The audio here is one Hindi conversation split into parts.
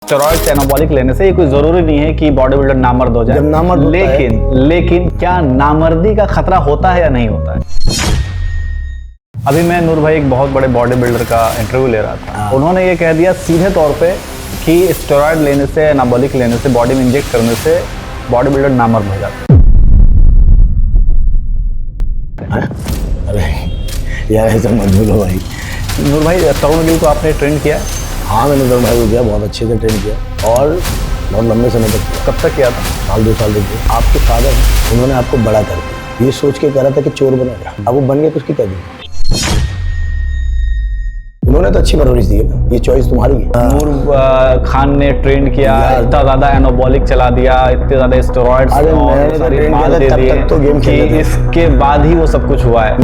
स्टेरॉइड्स एनाबॉलिक लेने से ये कोई जरूरी नहीं है कि बॉडी बिल्डर नामर्द हो जाए। जब नामर्द होता है। लेकिन क्या नामर्दी का खतरा होता है या नहीं होता है? अभी मैं नूर भाई एक बहुत बड़े बॉडी बिल्डर का इंटरव्यू ले रहा था। उन्होंने ये कह दिया सीधे तौर पे कि स्टेरॉइड लेने से, एनाबॉलिक लेने से, बॉडी में इंजेक्ट करने से बॉडी बिल्डर नामर्द हो जाता है। अरे यार ऐसा मत बोलो भाई। नूर भाई, तरुण गिल को आपने ट्रेन किया है? हाँ, मैंने तरुण भाई को किया, बहुत अच्छे से ट्रेन किया और बहुत लंबे समय तक किया। कब तक किया था? साल 2 साल तक किया। आपके फादर हैं, उन्होंने आपको बड़ा कर दिया, ये सोच के करा था कि चोर बनेगा, अब वो बन गए तो उसकी कर दी। उन्होंने तो अच्छी परवरिश दी है, ये चॉइस तुम्हारी है। नूर खान ने ट्रेन किया, इतना ज्यादा एनाबॉलिक चला दिया, इतने ज्यादा स्टेरॉइड्स अरे मैंने तो ट्रेन किया था, तब तक तो गेम खेल रहे थे। इसके बाद ही वो सब कुछ हुआ है।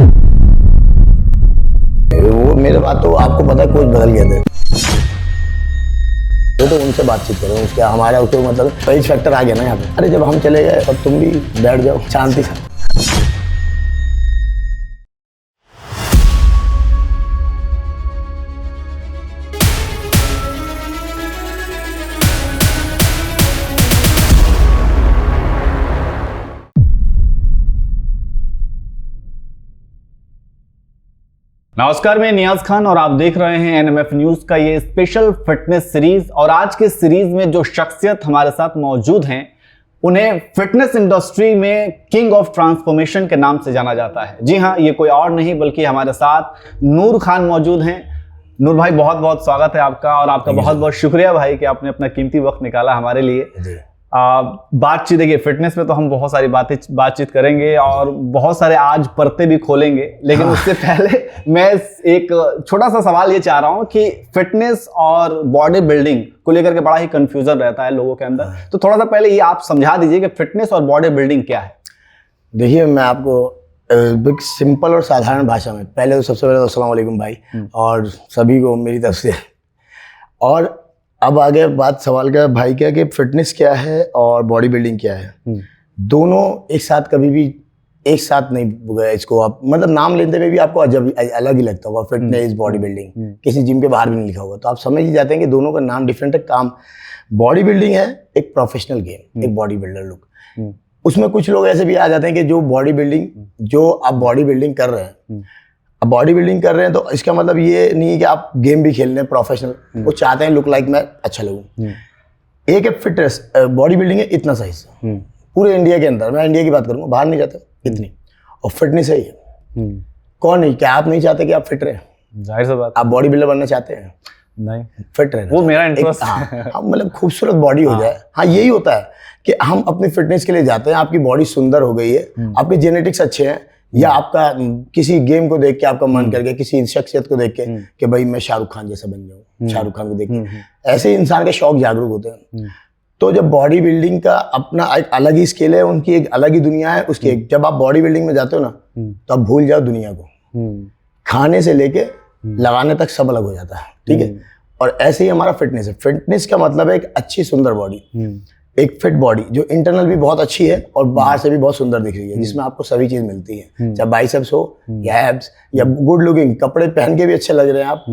वो मेरे बात तो आपको पता है, कोच बदल गए थे। वो तो उनसे बातचीत करो, उसके हमारा उसको मतलब प्राइस फैक्टर आ गया ना यहाँ पे। अरे जब हम चले गए तब तुम भी बैठ जाओ शांति से। नमस्कार, मैं नियाज खान और आप देख रहे हैं एनएमएफ न्यूज का ये स्पेशल फिटनेस सीरीज। और आज के सीरीज में जो शख्सियत हमारे साथ मौजूद हैं, उन्हें फिटनेस इंडस्ट्री में किंग ऑफ ट्रांसफॉर्मेशन के नाम से जाना जाता है। जी हाँ, ये कोई और नहीं बल्कि हमारे साथ नूर खान मौजूद हैं। नूर भाई, बहुत बहुत स्वागत है आपका और आपका बहुत बहुत शुक्रिया भाई कि आपने अपना कीमती वक्त निकाला हमारे लिए। बातचीत, देखिए फिटनेस में तो हम बहुत सारी बातचीत करेंगे और बहुत सारे आज परते भी खोलेंगे, लेकिन उससे पहले मैं एक छोटा सा सवाल ये चाह रहा हूँ कि फिटनेस और बॉडी बिल्डिंग को लेकर के बड़ा ही कंफ्यूजन रहता है लोगों के अंदर। तो थोड़ा सा पहले ये आप समझा दीजिए कि फिटनेस और बॉडी बिल्डिंग क्या है। देखिए, मैं आपको सिंपल और साधारण भाषा में, पहले तो सबसे पहले तो अस्सलाम वालेकुम भाई और सभी को मेरी तरफ से। और अब आगे बात सवाल का भाई क्या कि फिटनेस क्या है और बॉडी बिल्डिंग क्या है। दोनों एक साथ कभी भी एक साथ नहीं, इसको आप मतलब नाम लेते हुए भी आपको अलग ही लगता होगा। फिटनेस, बॉडी बिल्डिंग किसी जिम के बाहर भी नहीं लिखा होगा, तो आप समझ ही जाते हैं कि दोनों का नाम डिफरेंट है। काम बॉडी बिल्डिंग है एक प्रोफेशनल गेम, एक बॉडी बिल्डर लुक। उसमें कुछ लोग ऐसे भी आ जाते हैं कि जो बॉडी बिल्डिंग, जो आप बॉडी बिल्डिंग कर रहे हैं, अब बॉडी बिल्डिंग कर रहे हैं तो इसका मतलब ये नहीं है कि आप गेम भी खेल रहे हैं प्रोफेशनल। वो चाहते हैं लुक लाइक मैं अच्छा लगूं। एक है फिटनेस, बॉडी बिल्डिंग है इतना सा हिस्सा पूरे इंडिया के अंदर, मैं इंडिया की बात करूंगा, बाहर नहीं जाते इतनी। और फिटनेस है ये। कौन नहीं, क्या आप नहीं चाहते कि आप फिट रहे? जाहिर सी बात। आप बॉडी बिल्डर बनना चाहते हैं? नहीं, फिट रहे, वो मेरा इंटरेस्ट। हाँ, मतलब खूबसूरत बॉडी हो जाए। हाँ, यही होता है कि हम अपनी फिटनेस के लिए जाते हैं। आपकी बॉडी सुंदर हो गई है, आपके जेनेटिक्स अच्छे हैं, या आपका किसी गेम को देख के आपका मन कर गया, किसी शख्सियत को देख के कि भाई मैं शाहरुख खान जैसा बन जाऊं, शाहरुख खान को देख के ऐसे इंसान के शौक जागरूक होते हैं। तो जब बॉडी बिल्डिंग का अपना एक अलग ही स्केल है, उनकी एक अलग ही दुनिया है उसकी। जब आप बॉडी बिल्डिंग में जाते हो ना, तो आप भूल जाओ दुनिया को। खाने से लेके लगाने तक सब अलग हो जाता है, ठीक है। और ऐसे ही हमारा फिटनेस है। फिटनेस का मतलब है एक अच्छी सुंदर बॉडी, एक फिट बॉडी जो इंटरनल भी बहुत अच्छी है और बाहर से भी बहुत सुंदर दिख रही है, जिसमें आपको सभी चीज मिलती है, चाहे बाइसेप्स हो या एब्स या गुड लुकिंग, कपड़े पहन के भी अच्छे लग रहे हैं आप,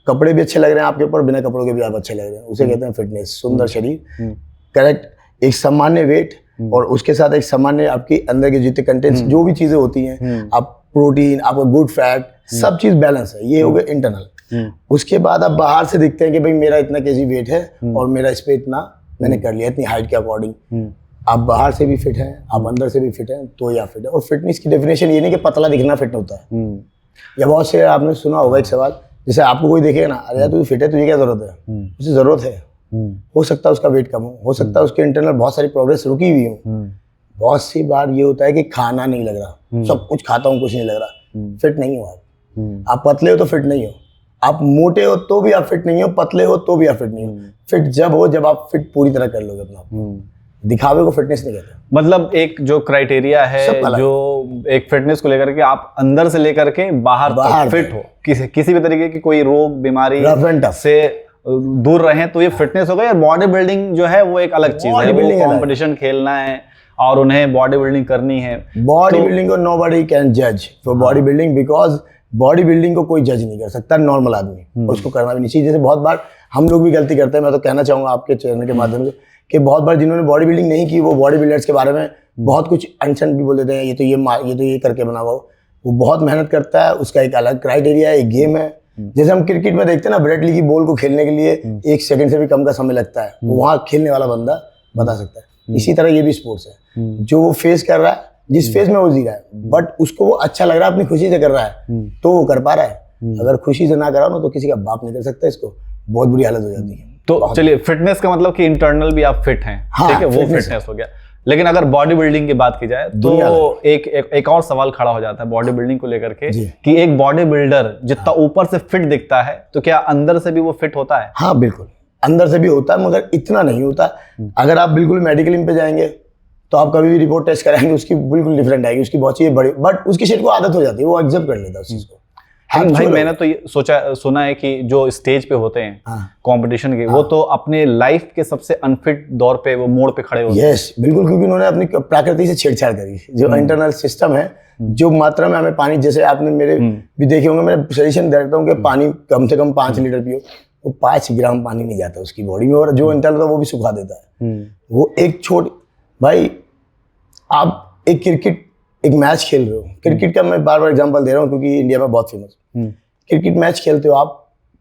कपड़े भी अच्छे लग रहे हैं आपके ऊपर, बिना कपड़ों के भी आप अच्छे लग रहे हैं, उसे कहते हैं फिटनेस। सुंदर शरीर, करेक्ट, एक सामान्य वेट और उसके साथ एक सामान्य आपकी अंदर के जितने कंटेंट्स जो भी चीजें होती हैं, आप प्रोटीन, आपका गुड फैट, सब चीज बैलेंस है। ये हो गया इंटरनल। उसके बाद आप बाहर से दिखते हैं कि भाई मेरा इतना केजी वेट है और मेरा इस पे इतना मैंने कर लिया, इतनी हाइट के अकॉर्डिंग। आप बाहर से भी फिट हैं, आप अंदर से भी फिट हैं, तो या फिट है। और फिटनेस की डेफिनेशन ये नहीं कि पतला दिखना फिट होता है। या बहुत से आपने सुना होगा एक सवाल, जैसे आपको कोई देखेगा ना, अरे यार तू फिट है, तुझे क्या जरूरत है? उसे जरूरत है। हो सकता है उसका वेट कम हो सकता है उसके इंटरनल बहुत सारी प्रोग्रेस रुकी हुई हो। बहुत सी बार ये होता है कि खाना नहीं लग रहा, सब कुछ खाता हूँ कुछ नहीं लग रहा, फिट नहीं हो आप पतले हो तो फिट नहीं हो, आप मोटे हो तो भी आप फिट नहीं हो, पतले हो तो भी आप फिट नहीं हो। फिट जब हो जब आप फिट पूरी तरह कर लोगे अपना। दिखावे को फिटनेस नहीं कहते। मतलब एक जो क्राइटेरिया है, जो एक फिटनेस को लेकर के आप अंदर से लेकर के बाहर तक फिट हो, किसी भी तरीके की कोई रोग बीमारी से दूर रहें, तो ये फिटनेस हो गई। और बॉडी बिल्डिंग जो है वो एक अलग चीज है, वो कंपटीशन खेलना है और उन्हें बॉडी बिल्डिंग करनी है। बॉडी बिल्डिंग को नोबडी कैन जज for body building, because body building को कोई जज नहीं कर सकता, नॉर्मल आदमी, उसको करना भी नहीं चाहिए। जैसे बहुत बार हम लोग भी गलती करते हैं। मैं तो कहना चाहूँगा आपके चैनल के माध्यम से कि बहुत बार जिन्होंने बॉडी बिल्डिंग नहीं की वो बॉडी बिल्डर्स के बारे में बहुत कुछ अनशन भी बोल देते हैं, ये तो ये करके बना हुआ हो। वो बहुत मेहनत करता है, उसका एक अलग क्राइटेरिया है, एक गेम है। जैसे हम क्रिकेट में देखते हैं ना, ब्रेट ली की बॉल को खेलने के लिए 1 सेकंड से भी कम का समय लगता है, वहाँ खेलने वाला बंदा बता सकता है। इसी तरह ये भी स्पोर्ट्स है, जो वो फेस कर रहा है, जिस फेज में वो जी रहा है, बट उसको वो अच्छा लग रहा है, अपनी खुशी से कर रहा है तो वो कर पा रहा है। अगर खुशी से ना करा ना तो किसी का बाप नहीं कर सकता, इसको बहुत बुरी हालत हो जाती है। तो चलिए, फिटनेस का मतलब कि इंटरनल भी आप फिट हैं, ठीक है, वो फिटनेस हो गया। लेकिन अगर बॉडी बिल्डिंग की बात की जाए तो एक और सवाल खड़ा हो जाता है बॉडी बिल्डिंग को लेकर के कि एक बॉडी बिल्डर जितना ऊपर से फिट दिखता है तो क्या अंदर से भी वो फिट होता है? हाँ बिल्कुल, अंदर से भी होता है, मगर इतना नहीं होता। अगर आप बिल्कुल मेडिकल पे जाएंगे तो आप कभी भी रिपोर्ट टेस्ट कराएंगे, उसकी बिल्कुल डिफरेंट आएगी, उसकी बहुत चीजें बड़ी, बट उसकी शरीर को आदत हो जाती है, वो एक्सेप्ट कर लेता है उस चीज को। भाई मैंने तो ये सुना है कि जो स्टेज पे होते हैं कंपटीशन के, वो तो अपने लाइफ के सबसे अनफिट दौर पे वो मोड़ पे खड़े होते हैं। यस बिल्कुल, क्योंकि उन्होंने अपनी प्रकृति से छेड़छाड़ करी। जो इंटरनल सिस्टम है, जो मात्रा में हमें पानी, जैसे आपने मेरे भी देखे होंगे, मैं सजेशन देता हूँ कि पानी कम से कम 5 लीटर पियो। वो 5 ग्राम पानी नहीं जाता उसकी बॉडी में, और जो इंटरनल होता है वो भी सुखा देता है। वो एक भाई आप एक मैच खेल रहे हो, क्रिकेट का मैं बार बार एग्जांपल दे रहा हूँ क्योंकि इंडिया में बहुत फेमस। क्रिकेट मैच खेलते हो आप,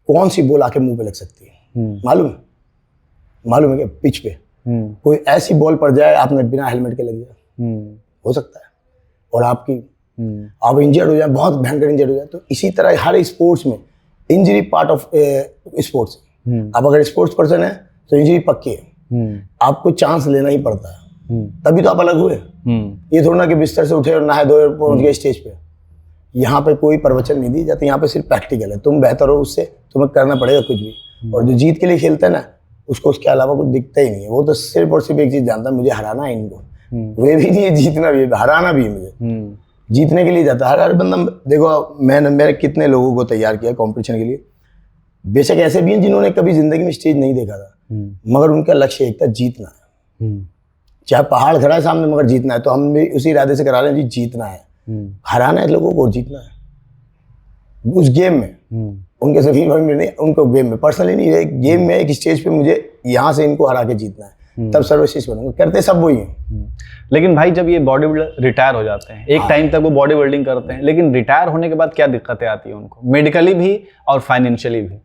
कौन सी बॉल आके मुंह पे लग सकती है मालूम है क्या? पिच पे कोई ऐसी बॉल पड़ जाए, आपने बिना हेलमेट के लग जाए, हो सकता है, और आप इंजर्ड हो जाए, बहुत भयंकर इंजर्ड हो जाए। तो इसी तरह हर स्पोर्ट्स में इंजरी पार्ट ऑफ स्पोर्ट्स। आप अगर स्पोर्ट्स पर्सन है तो इंजरी पक्की है, आपको चांस लेना ही पड़ता है, तभी तो आप अलग हुए। ये थोड़ा ना कि बिस्तर से उठे और नहाए धोए पहुंच गए स्टेज पे। यहाँ पे कोई प्रवचन नहीं दी जाती, यहाँ पे सिर्फ प्रैक्टिकल है। तुम बेहतर हो उससे, तुम्हें करना पड़ेगा कुछ भी। और जो जीत के लिए खेलता है ना, उसको उसके अलावा कुछ दिखता ही नहीं है। वो तो सिर्फ और सिर्फ एक चीज जानता है, मुझे हराना है इनको। वे भी नहीं है, जीतना भी है, हराना भी है मुझे। जीतने के लिए जाता है हर बंदा। देखो मैंने कितने लोगों को तैयार किया कंपटीशन के लिए। बेशक ऐसे भी हैं जिन्होंने कभी जिंदगी में स्टेज नहीं देखा था, मगर उनका लक्ष्य एक था, जीतना है। चाहे पहाड़ खड़ा है सामने, मगर जीतना है। तो हम भी उसी इरादे से करा रहे हैं जी, जीतना है, हराना है लोगों को, जीतना है उस गेम में। उनके सभी नहीं, उनको गेम में पर्सनली नहीं, एक गेम में एक स्टेज पे मुझे यहाँ से इनको हरा के जीतना है, तब सर्वश्रेष्ठ बनूंगा। करते सब वही हैं। लेकिन भाई जब ये बॉडी बिल्डर रिटायर हो जाते हैं, एक टाइम तक वो बॉडी बिल्डिंग करते हैं, लेकिन रिटायर होने के बाद क्या दिक्कतें आती हैं उनको, मेडिकली भी और फाइनेंशियली भी?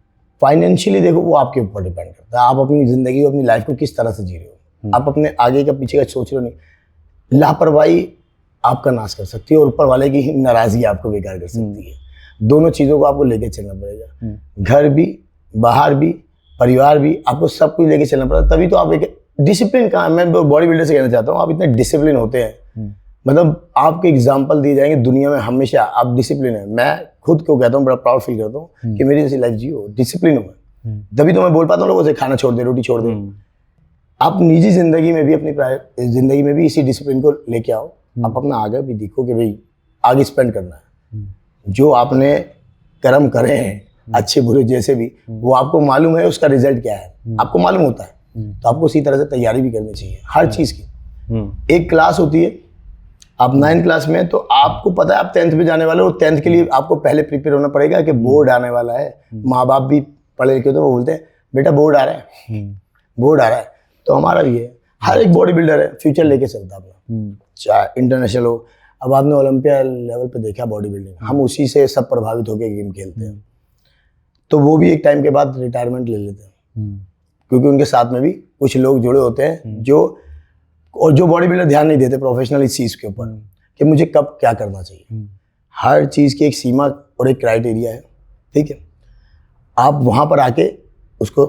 फाइनेंशियली देखो, वो आपके ऊपर डिपेंड करता है, आप अपनी जिंदगी, अपनी लाइफ को किस तरह से जी रहे हो। आप अपने आगे का पीछे का सोच रहे हो नहीं। लापरवाही आपका नाश कर सकती है, और ऊपर वाले की नाराजगी आपको बेकार कर सकती है। दोनों चीजों को आपको लेके चलना पड़ेगा, घर भी, बाहर भी, परिवार भी, आपको सब कुछ लेके चलना पड़ेगा। तभी तो आप एक डिसिप्लिन का, मैं बॉडी बिल्डर से कहना चाहता हूँ, आप इतने डिसिप्लिन होते हैं, मतलब आपके एग्जाम्पल दिए जाएंगे दुनिया में, हमेशा आप डिसिप्लिन है। मैं खुद को कहता हूँ, बड़ा प्राउड फील करता हूँ कि मेरी जैसी लाइफ जियो, डिसिप्लिन हो। तभी तो मैं बोल पाता हूँ लोगों से, खाना छोड़ दे, रोटी छोड़ दे। आप निजी जिंदगी में भी, अपनी जिंदगी में भी इसी डिसिप्लिन को लेके आओ। आप अपना आगे भी देखो कि भाई आगे स्पेंड करना है। जो आपने कर्म करे हैं, अच्छे बुरे जैसे भी, वो आपको मालूम है उसका रिजल्ट क्या है, आपको मालूम होता है। तो आपको उसी तरह से तैयारी भी करनी चाहिए हर चीज की। एक क्लास होती है, आप 9th क्लास में, तो आपको पता है आप 10th में जाने वाले हो। 10th के लिए आपको पहले प्रिपेयर होना पड़ेगा कि बोर्ड आने वाला है। माँ बाप भी पढ़े लिखे तो वो बोलते हैं बेटा बोर्ड आ रहा है, बोर्ड आ रहा है। तो हमारा भी है, हर एक बॉडी बिल्डर है, फ्यूचर लेके चलता अपना, चाहे इंटरनेशनल हो। अब आपने ओलंपिया लेवल पे देखा बॉडी बिल्डिंग, हम उसी से सब प्रभावित होकर गेम खेलते हैं। तो वो भी एक टाइम के बाद रिटायरमेंट ले लेते हैं, क्योंकि उनके साथ में भी कुछ लोग जुड़े होते हैं जो बॉडी बिल्डर ध्यान नहीं देते प्रोफेशनल इस चीज़ के ऊपर कि मुझे कब क्या करना चाहिए। हर चीज़ की एक सीमा और एक क्राइटेरिया है, ठीक है। आप वहाँ पर आके उसको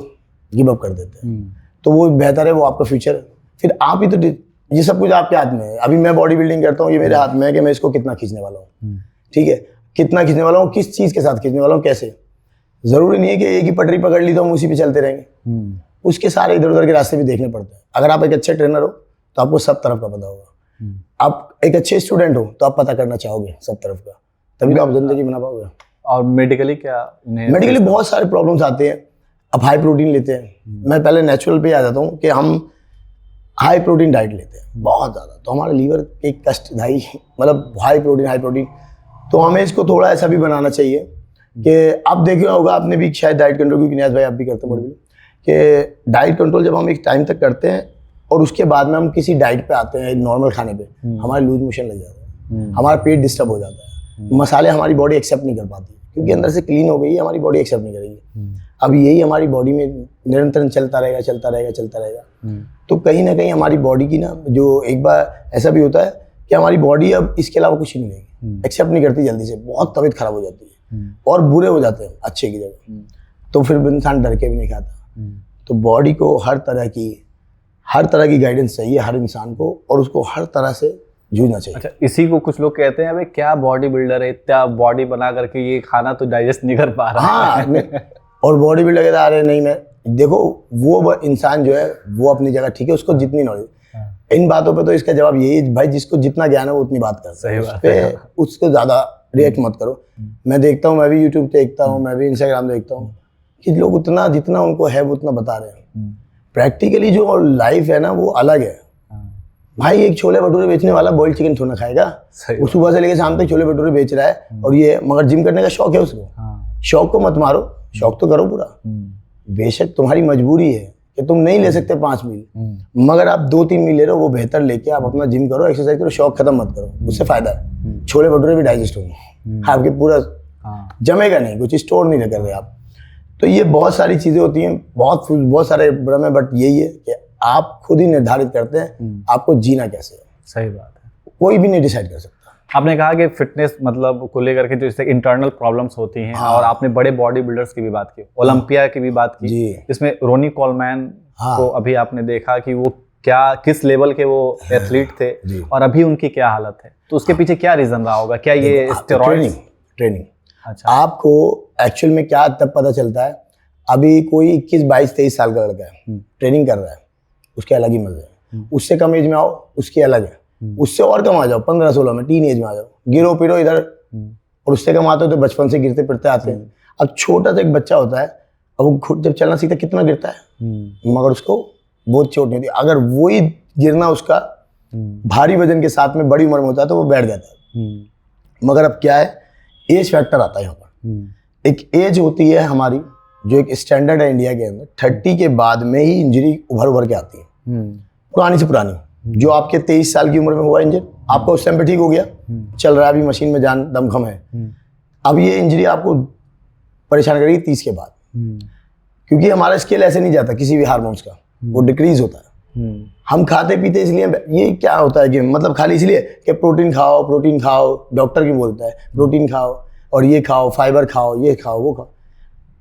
गिव अप कर देते हैं, तो वो बेहतर है, वो आपका फ्यूचर है। फिर आप ही तो, ये सब कुछ आपके हाथ में है। अभी मैं बॉडी बिल्डिंग करता हूँ, ये मेरे हाथ में है कि मैं इसको कितना खींचने वाला हूँ, ठीक है, कितना खींचने वाला हूँ, किस चीज़ के साथ खींचने वाला हूँ, कैसे। ज़रूरी नहीं है कि एक ही पटरी पकड़ ली तो हम उसी पे चलते रहेंगे, उसके सारे इधर उधर के रास्ते भी देखने पड़ते हैं। अगर आप एक अच्छे ट्रेनर हो तो आपको सब तरफ का पता होगा, आप एक अच्छे स्टूडेंट हो तो आप पता करना चाहोगे सब तरफ का, तभी तो आप जिंदगी बना पाओगे। और मेडिकली क्या? मेडिकली बहुत सारे प्रॉब्लम्स आते हैं। अब हाई प्रोटीन लेते हैं, मैं पहले नेचुरल पे आ जाता हूँ कि हम हाई प्रोटीन डाइट लेते हैं बहुत ज़्यादा, तो हमारे लीवर एक कष्टदायी, मतलब हाई प्रोटीन। तो हमें इसको थोड़ा ऐसा भी बनाना चाहिए कि आप देखे होगा, आपने भी शायद डाइट कंट्रोल, क्योंकि न्याज भाई आप भी करते हैं बॉडी बिल्डिंग, कि डाइट कंट्रोल जब हम एक टाइम तक करते हैं और उसके बाद में हम किसी डाइट पे आते हैं नॉर्मल खाने पे, हमारे लूज मोशन लग जाता है, हमारा पेट डिस्टर्ब हो जाता है, मसाले हमारी बॉडी एक्सेप्ट नहीं कर पाती क्योंकि अंदर से क्लीन हो गई है, हमारी बॉडी एक्सेप्ट नहीं करेगी। अब यही हमारी बॉडी में निरंतर चलता रहेगा। तो कहीं ना कहीं हमारी बॉडी की ना, जो एक बार ऐसा भी होता है कि हमारी बॉडी अब इसके अलावा कुछ नहीं मिलेगी, एक्सेप्ट नहीं करती जल्दी से, बहुत तबीयत खराब हो जाती है और बुरे हो जाते हैं अच्छे की जगह। तो फिर इंसान डर के भी नहीं खाता। तो बॉडी को हर तरह की गाइडेंस चाहिए हर इंसान को, और उसको हर तरह से जूझना चाहिए। अच्छा, इसी को कुछ लोग कहते हैं अबे क्या बॉडी बिल्डर है, इतना बॉडी बना करके ये खाना तो डाइजेस्ट नहीं कर पा रहा। हाँ और बॉडी बिल्डर कहता है अरे नहीं, मैं देखो वो इंसान जो है वो अपनी जगह ठीक है, उसको जितनी नॉलेज, इन बातों पे तो इसका जवाब यही है भाई, जिसको जितना ज्ञान है वो उतनी बात करता है, उस पे उसको ज्यादा रिएक्ट मत करो। मैं देखता हूँ, मैं भी यूट्यूब देखता हूँ, मैं भी इंस्टाग्राम देखता हूँ कि लोग उतना जितना उनको है वो उतना बता रहे हैं। प्रैक्टिकली जो लाइफ है ना वो अलग है भाई। एक छोले भटूरे बेचने वाला बॉइल्ड चिकन थोड़ा खाएगा, वो सुबह से लेकर शाम तक छोले भटूरे बेच रहा है, और ये मगर जिम करने का शौक है उसको। शौक को मत मारो, शौक तो करो पूरा। बेशक तुम्हारी मजबूरी है कि तुम नहीं ले सकते 5 मील, मगर आप 2-3 मील ले रहे हो, वो बेहतर लेके आप अपना जिम करो, एक्सरसाइज करो, शौक खत्म मत करो, उससे फायदा है। छोले भटूरे भी डाइजेस्ट होंगे आपके, पूरा जमेगा नहीं, कुछ स्टोर नहीं कर रहे आप। तो ये बहुत सारी चीजें होती हैं, बहुत सारे भ्रम है, बट यही है कि आप खुद ही निर्धारित करते हैं आपको जीना कैसे है। सही बात है, कोई भी नहीं डिसाइड कर सकता। आपने कहा कि फिटनेस मतलब को लेकर के जो इससे इंटरनल प्रॉब्लम्स होती हैं, और आपने बड़े बॉडी बिल्डर्स की भी बात की, ओलंपिया की भी बात की जी। इसमें रोनी कोलमैन को अभी आपने देखा कि वो किस लेवल के वो एथलीट थे और अभी उनकी क्या हालत है, तो उसके पीछे क्या रीजन रहा होगा? क्या ये स्टेरॉइड्स? ट्रेनिंग। अच्छा, आपको एक्चुअल में क्या तब पता चलता है, अभी कोई 21, 22, 23 साल का लड़का है, ट्रेनिंग कर रहा है, उसके अलग ही मजे है। उससे कम एज में आओ, उसकी अलग है। उससे और कम आ जाओ, 15-16 में, टीन एज में आ जाओ, गिरो पिरो इधर, और उससे कम आते हो तो बचपन से गिरते फिरते आते हैं। अब छोटा सा एक बच्चा होता है, अब वो खुद जब चलना सीखता कितना गिरता है, मगर उसको बहुत चोट नहीं होती। अगर वही गिरना उसका भारी वजन के साथ में बड़ी उम्र में होता है तो वो बैठ जाता है। मगर अब क्या है, एज फैक्टर आता है यहाँ पर। एक एज होती है हमारी, जो एक स्टैंडर्ड है इंडिया के अंदर, 30 के बाद में ही इंजरी उभर के आती है, पुरानी से पुरानी। जो आपके 23 साल की उम्र में हुआ इंजर, आपका उस टाइम पे ठीक हो गया, चल रहा है, अभी मशीन में जान दमखम है। अब ये इंजरी आपको परेशान करेगी 30 के बाद, क्योंकि हमारा स्केल ऐसे नहीं जाता किसी भी हार्मोन्स का, वो डिक्रीज होता है। हम खाते पीते इसलिए, ये क्या होता है कि मतलब खाली इसलिए कि प्रोटीन खाओ, डॉक्टर की बोलता है प्रोटीन खाओ और ये खाओ, फाइबर खाओ, ये खाओ, वो खाओ।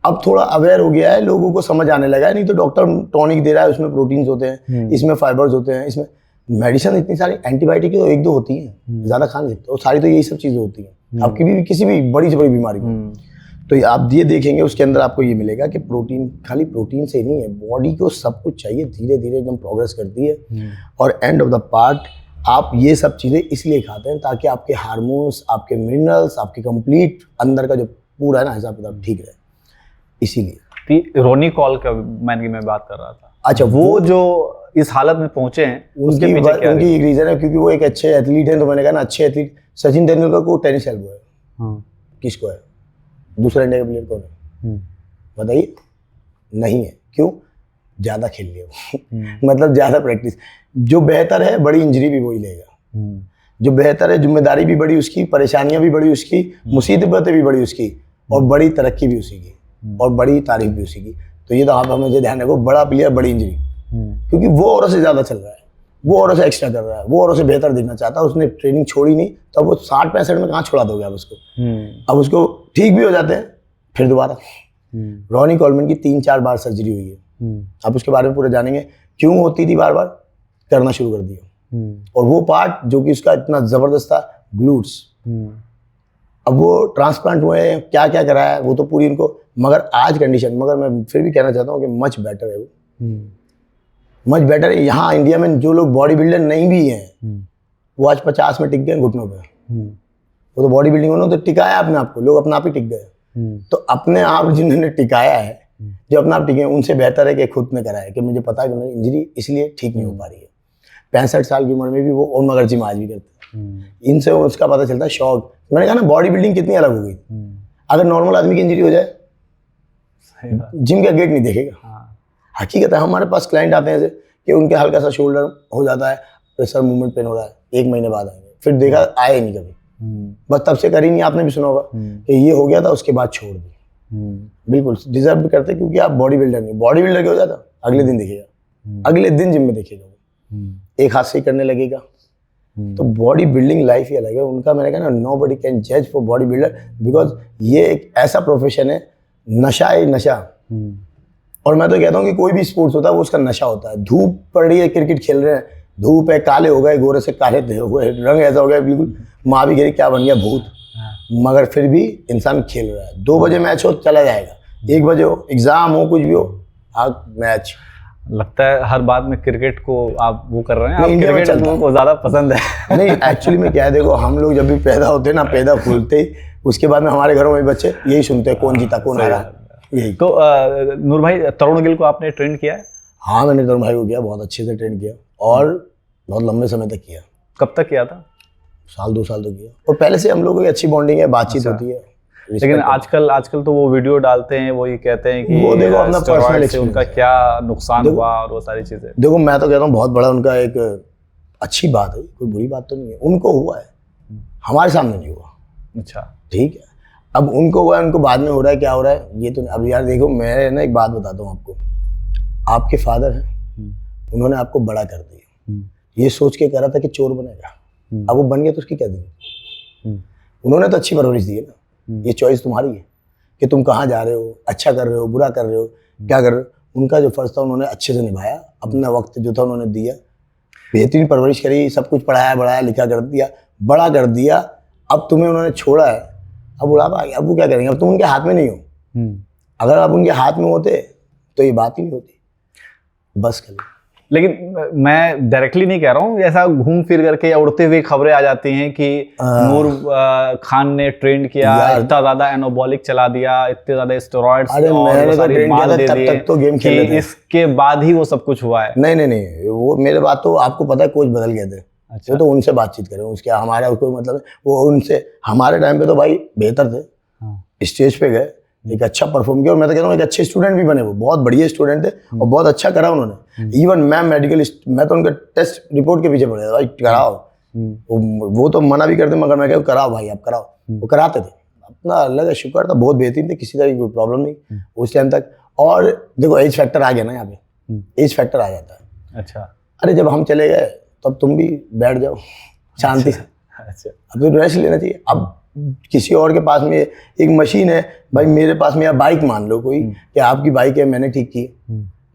अब थोड़ा अवेयर हो गया है, लोगों को समझ आने लगा है। नहीं तो डॉक्टर टॉनिक दे रहा है, उसमें प्रोटीन्स होते हैं, इसमें फाइबर्स होते हैं, इसमें मेडिसिन इतनी सारी, एंटीबायोटिक तो 1-2 होती हैं, ज्यादा खा नहीं सकते, और सारी तो यही सब चीजें होती हैं आपकी भी किसी भी बड़ी से बड़ी बीमारी में। तो आप ये देखेंगे उसके अंदर आपको ये मिलेगा कि प्रोटीन, खाली प्रोटीन से ही नहीं है, बॉडी को सब कुछ चाहिए, धीरे धीरे एकदम प्रोग्रेस करती है। और एंड ऑफ द पार्ट आप ये सब चीजें इसलिए खाते हैं ताकि आपके हार्मोन्स, आपके मिनरल्स, आपके कंप्लीट अंदर का जो पूरा है ना हिसाब किताब ठीक रहे, इसीलिए। रोनी कोलमैन की मैं बात कर रहा था। अच्छा, वो जो इस हालत में पहुंचे हैं, उसके पीछे क्या उनकी एक रीजन है, क्योंकि वो एक अच्छे एथलीट हैं। तो मैंने कहा ना, अच्छे एथलीट, सचिन तेंदुलकर को टेनिस एल्बो है, किसको है? दूसरा इंडिया का प्लेयर कौन है बताइए? नहीं है। क्यों? ज्यादा खेल लिया मतलब ज्यादा प्रैक्टिस। जो बेहतर है, बड़ी इंजरी भी वही लेगा। जो बेहतर है, जिम्मेदारी भी बड़ी उसकी, परेशानियां भी बड़ी उसकी, मुसीबतें भी बड़ी उसकी, और बड़ी तरक्की भी उसी की, और बड़ी तारीफ भी उसी की। तो ये तो आप हमें ध्यान रखो, बड़ा प्लेयर, बड़ी इंजरी, क्योंकि वो औरों से ज्यादा चल रहा है, वो औरों से एक्स्ट्रा कर रहा है, वो औरों से बेहतर दिखना चाहता है, उसने ट्रेनिंग छोड़ी नहीं, तो वो 60-65 में कहाँ छोड़ा दोगे आप उसको? अब उसको ठीक भी हो जाते हैं, फिर दोबारा। रोनी कोलमैन की 3-4 बार सर्जरी हुई है। आप उसके बारे में पूरा जानेंगे, क्यों होती थी बार बार, करना शुरू कर दिया। और वो पार्ट जो कि उसका इतना जबरदस्त था, ग्लूट्स, अब वो ट्रांसप्लांट हुए हैं, क्या क्या कराया है वो तो पूरी उनको, मगर आज कंडीशन, मगर मैं फिर भी कहना चाहता हूँ कि मच बेटर है वो, मच बेटर है। यहाँ इंडिया में जो लोग बॉडी बिल्डर नहीं भी हैं, वो आज 50 में टिक गए घुटनों पे। वो तो बॉडी बिल्डिंग उन्होंने तो टिकाया अपने आप को, लोग अपने आप ही टिक गए। तो अपने आप जिन्होंने टिकाया है, जो अपने आप टिके, उनसे बेहतर है कि खुद ने कराया, कि मुझे पता है कि मेरी इंजरी इसलिए ठीक नहीं हो पा रही है। 65 साल की उम्र में भी वो ओम मगर जिम आज भी करते हैं। इनसे उसका पता चलता है शौक। मैंने कहा ना, बॉडी बिल्डिंग कितनी अलग हो गई। अगर नॉर्मल आदमी की इंजरी हो जाए, जिम का गेट नहीं देखेगा। हकीकत है, हमारे पास क्लाइंट आते हैं ऐसे कि उनके हल्का सा शोल्डर हो जाता है, प्रेशर मूवमेंट पेन हो रहा है, 1 महीने बाद आएंगे, फिर देखा आए नहीं कभी, बस तब से करी नहीं। आपने भी सुना होगा कि ये हो गया था उसके बाद छोड़ दी। बिल्कुल डिजर्व भी करते क्योंकि आप बॉडी बिल्डर नहीं, बॉडी बिल्डर क्या हो जाता अगले दिन दिखेगा, अगले दिन जिम में दिखेगा, एक हाथ से ही करने लगेगा। तो बॉडी बिल्डिंग लाइफ ही अलग है उनका। मैंने कहा ना, नोबडी कैन जज फॉर बॉडी बिल्डर बिकॉज ये एक ऐसा प्रोफेशन है, नशा है नशा। और मैं तो कहता हूँ कि कोई भी स्पोर्ट्स होता है वो उसका नशा होता है। धूप पड़ रही है, क्रिकेट खेल रहे हैं, धूप है, काले हो गए, गोरे से काले हो गए, रंग ऐसा हो गया बिल्कुल, माँ भी कह रही क्या बन गया भूत, मगर फिर भी इंसान खेल रहा है। 2 बजे मैच हो चला जाएगा, 1 बजे हो, एग्जाम हो, कुछ भी हो, मैच। लगता है हर बात में क्रिकेट को आप वो कर रहे हैं, इंडिया में क्रिकेट को ज्यादा पसंद है। नहीं एक्चुअली में क्या है, देखो हम लोग जब भी पैदा होते हैं ना, पैदा खुलते ही उसके बाद में हमारे घरों में बच्चे यही सुनते हैं कौन जीता कौन हारा, यही। तो नूर भाई, तरुण गिल को आपने ट्रेन किया है? हाँ मैंने तरुण भाई को किया, बहुत अच्छे से ट्रेन किया और बहुत लंबे समय तक किया। कब तक किया था? 1-2 साल तो किया, और पहले से हम लोगों की अच्छी बॉन्डिंग है, बातचीत होती है। लेकिन आजकल तो वो वीडियो डालते हैं, वो ये कहते हैं कि वो देखो अपना पर्सनल से उनका क्या नुकसान हुआ और वो सारी चीजें। देखो मैं तो कहता हूँ बहुत बड़ा उनका एक अच्छी बात है, कोई बुरी बात तो नहीं है। उनको हुआ है, हमारे सामने नहीं हुआ। अच्छा ठीक है, अब उनको हुआ है, उनको बाद में हो रहा है, क्या हो रहा है ये तो। अब यार देखो मैं ना एक बात बताता हूँ आपको, आपके फादर हैं, उन्होंने आपको बड़ा कर दिया, ये सोच के करा था कि चोर बनेगा, अब वो बन गया तो उसकी क्या दी। उन्होंने तो अच्छी परवरिश दी है ना, ये चॉइस तुम्हारी है कि तुम कहाँ जा रहे हो, अच्छा कर रहे हो, बुरा कर रहे हो, क्या कर रहे हो। उनका जो फर्ज था उन्होंने अच्छे से निभाया, अपना वक्त जो था उन्होंने दिया, बेहतरीन परवरिश करी, सब कुछ पढ़ाया बढ़ाया लिखा कर दिया, बड़ा कर दिया। अब तुम्हें उन्होंने छोड़ा है, अब बुढ़ापा आ गया, अब वो क्या करेंगे, अब तुम उनके हाथ में नहीं हो। अगर आप उनके हाथ में होते तो ये बात ही नहीं होती, बस कर। लेकिन मैं डायरेक्टली नहीं कह रहा हूँ, ऐसा घूम फिर करके या उड़ते हुए खबरें आ जाती हैं कि नूर खान ने ट्रेंड किया, इतना ज्यादा एनाबॉलिक चला दिया, इतने ज्यादा स्टेरॉइड्स, अरे मैंने तो ट्रेन किया था तब तक तो गेम खेल रहे थे, इसके बाद ही वो सब कुछ हुआ है। नहीं वो मेरे बात तो आपको पता है, कोच बदल गए थे। अच्छा। वो तो उनसे बातचीत करें, उसके हमारा कोई मतलब है, वो उनसे, हमारे टाइम पे तो भाई बेहतर थे। स्टेज पे गए, एक अच्छा परफॉर्म किया, और मैं तो कहता हूँ एक अच्छे स्टूडेंट भी बने, वो बहुत बढ़िया स्टूडेंट थे और बहुत अच्छा करा उन्होंने। इवन मैं मेडिकल, मैं तो उनका टेस्ट रिपोर्ट के पीछे पड़ गया, भाई कराओ। वो तो मना भी करते, मगर मैं कहूँ कराओ भाई आप कराओ, वो कराते थे। अपना अल्लाह का शुक्र था, बहुत बेहतरीन थे, किसी तरह की कोई प्रॉब्लम नहीं उस टाइम तक। और देखो एज फैक्टर आ गया ना यहाँ पे, एज फैक्टर आ जाता है। अच्छा, अरे जब हम चले गए तब तुम भी बैठ जाओ शांति से। अच्छा, अब तो रेस्ट लेना चाहिए। अब किसी और के पास में एक मशीन है भाई, मेरे पास में या बाइक मान लो कोई, कि आपकी बाइक है, मैंने ठीक की,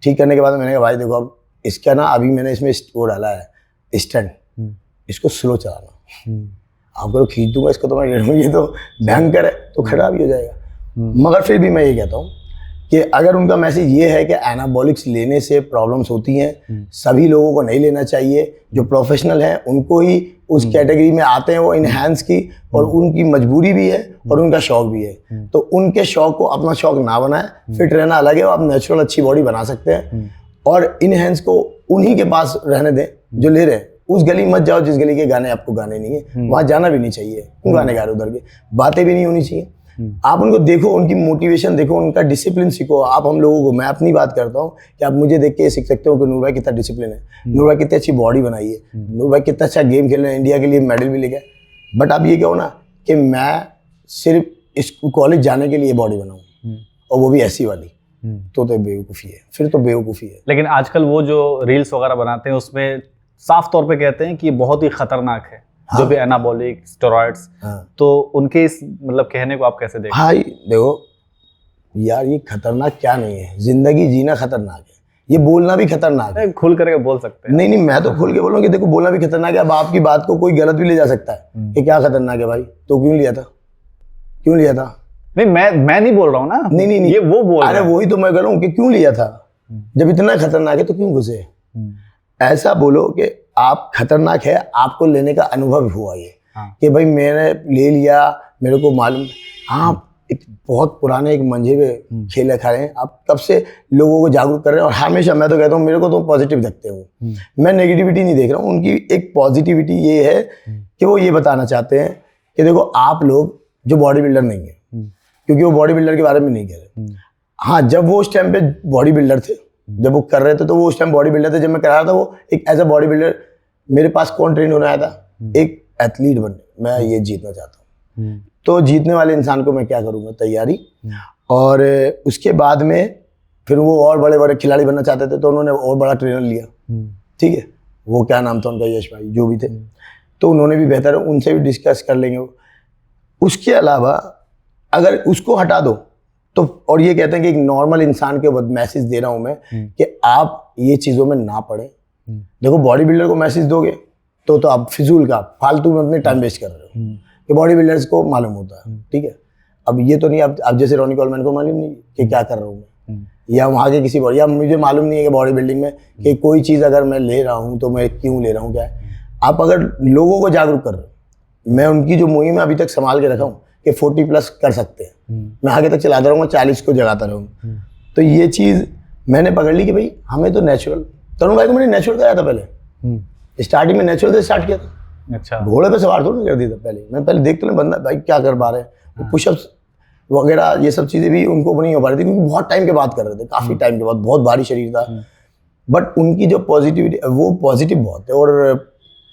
ठीक करने के बाद मैंने कहा भाई देखो अब इसका ना, अभी मैंने इसमें वो डाला है स्टैंड, इसको स्लो चलाना, आपको तो खींच दूंगा इसको तो मैं, ये तो भयंकर है, तो खराब ही हो जाएगा। मगर फिर भी मैं ये कहता हूँ कि अगर उनका मैसेज ये है कि एनाबॉलिक्स लेने से प्रॉब्लम्स होती हैं, सभी लोगों को नहीं लेना चाहिए, जो प्रोफेशनल हैं उनको ही उस कैटेगरी में आते हैं वो इनहैंस की, और उनकी मजबूरी भी है और उनका शौक भी है, तो उनके शौक को अपना शौक ना बनाएं। फिट रहना अलग है, आप नेचुरल अच्छी बॉडी बना सकते हैं, और इनहैंस को उन्हीं के पास रहने दें जो ले रहे हैं। उस गली मत जाओ जिस गली के गाने आपको गाने नहीं है, वहाँ जाना भी नहीं चाहिए, क्यों गाने गा रहे उधर के, बातें भी नहीं होनी चाहिए। आप उनको देखो, उनकी मोटिवेशन देखो, उनका डिसिप्लिन सीखो। आप हम लोगों को, मैं अपनी बात करता हूँ कि आप मुझे देख के सीख सकते हो कि नूर भाई कितना डिसिप्लिन है, नूर भाई कितनी अच्छी बॉडी बनाई है, नूर भाई कितना अच्छा गेम खेल रहे हैं, इंडिया के लिए मेडल भी लेके। बट आप ये कहो ना कि मैं सिर्फ इस कॉलेज जाने के लिए बॉडी बनाऊँ और वो भी ऐसी वाली, तो बेवकूफ़ी है, फिर तो बेवकूफ़ी है। लेकिन आजकल वो जो रील्स वगैरह बनाते हैं उसमें साफ तौर पे कहते हैं कि बहुत ही खतरनाक है। हाँ। जो भी एनाबॉलिक स्टेरॉइड्स, हाँ। तो उनके इस मतलब कहने को आप कैसे देखते हैं? भाई देखो यार, ये खतरनाक क्या नहीं है, जिंदगी जीना खतरनाक है, ये बोलना भी खतरनाक है। खुल करके बोल सकते हैं। नहीं मैं तो खुल के बोलूँ कि देखो बोलना भी खतरनाक है। अब आपकी बात को कोई गलत भी ले जा सकता है कि क्या खतरनाक है भाई, तो क्यों लिया था, क्यों लिया था? नहीं मैं नहीं बोल रहा हूँ ना, नहीं ये वो बोल रहा है। अरे वही तो मैं कह रहा हूँ कि क्यों लिया था, जब इतना खतरनाक है तो क्यों घुसे। ऐसा बोलो कि आप खतरनाक है, आपको लेने का अनुभव हुआ ये। हाँ। कि भाई मैंने ले लिया, मेरे को मालूम। हाँ, एक बहुत पुराने एक मंजे पे खेल खा रहे हैं आप, कब से लोगों को जागरूक कर रहे हैं, और हमेशा मैं तो कहता हूँ मेरे को तो पॉजिटिव देखते हो, मैं नेगेटिविटी नहीं देख रहा हूँ। उनकी एक पॉजिटिविटी ये है कि वो ये बताना चाहते हैं कि देखो आप लोग जो बॉडी बिल्डर नहीं है, क्योंकि वो बॉडी बिल्डर के बारे में नहीं कह रहे। हाँ, जब वो उस टाइम पे बॉडी बिल्डर थे जब वो कर रहे थे तो वो उस टाइम बॉडी बिल्डर थे, जब मैं करा रहा था वो एक एज अ बॉडी बिल्डर मेरे पास कौन ट्रेन होने आया था, एक एथलीट बनने, मैं ये जीतना चाहता हूँ। तो जीतने वाले इंसान को मैं क्या करूँगा, तैयारी। और उसके बाद में फिर वो और बड़े बड़े खिलाड़ी बनना चाहते थे तो उन्होंने और बड़ा ट्रेनर लिया, ठीक है, वो क्या नाम था उनका, यश भाई जो भी थे, तो उन्होंने भी बेहतर, उनसे भी डिस्कस कर लेंगे वो। उसके अलावा अगर उसको हटा दो तो, और ये कहते हैं कि एक नॉर्मल इंसान के मैसेज दे रहा हूँ मैं कि आप ये चीज़ों में ना पड़े। देखो बॉडी बिल्डर को मैसेज दोगे तो आप फिजूल का फालतू में अपने टाइम वेस्ट कर रहे हो, कि बॉडी बिल्डर्स को मालूम होता है, ठीक है। अब ये तो नहीं, अब जैसे रॉनी कॉलमैन को मालूम नहीं कि क्या कर रहा हूँ मैं, या वहाँ के किसी बॉडी, या मुझे मालूम नहीं है कि बॉडी बिल्डिंग में कि कोई चीज़ अगर मैं ले रहा हूँ तो मैं क्यों ले रहा हूँ, क्या है। आप अगर लोगों को जागरूक कर रहे हो, मैं उनकी जो मुहिम अभी तक संभाल के रखा हूँ कि 40+ कर सकते हैं, मैं आगे तक चलाता रहूँगा, 40 को जगाता रहूँगा। तो ये चीज़ मैंने पकड़ ली कि भाई हमें तो नेचुरल, तरुण भाई को मैंने नेचुरल कराया था पहले, स्टार्टिंग में नेचुरल से स्टार्ट किया था। अच्छा, घोड़े पे सवार थोड़ा कर दिया था पहले, मैं पहले देखते ना बंदा भाई क्या कर पा रहे हैं, पुशअप्स वगैरह ये सब चीज़ें भी उनको नहीं हो पा रही थी, क्योंकि बहुत टाइम के बाद कर रहे थे, काफ़ी टाइम के बाद, बहुत भारी शरीर था। बट उनकी जो पॉजिटिविटी, वो पॉजिटिव बहुत है, और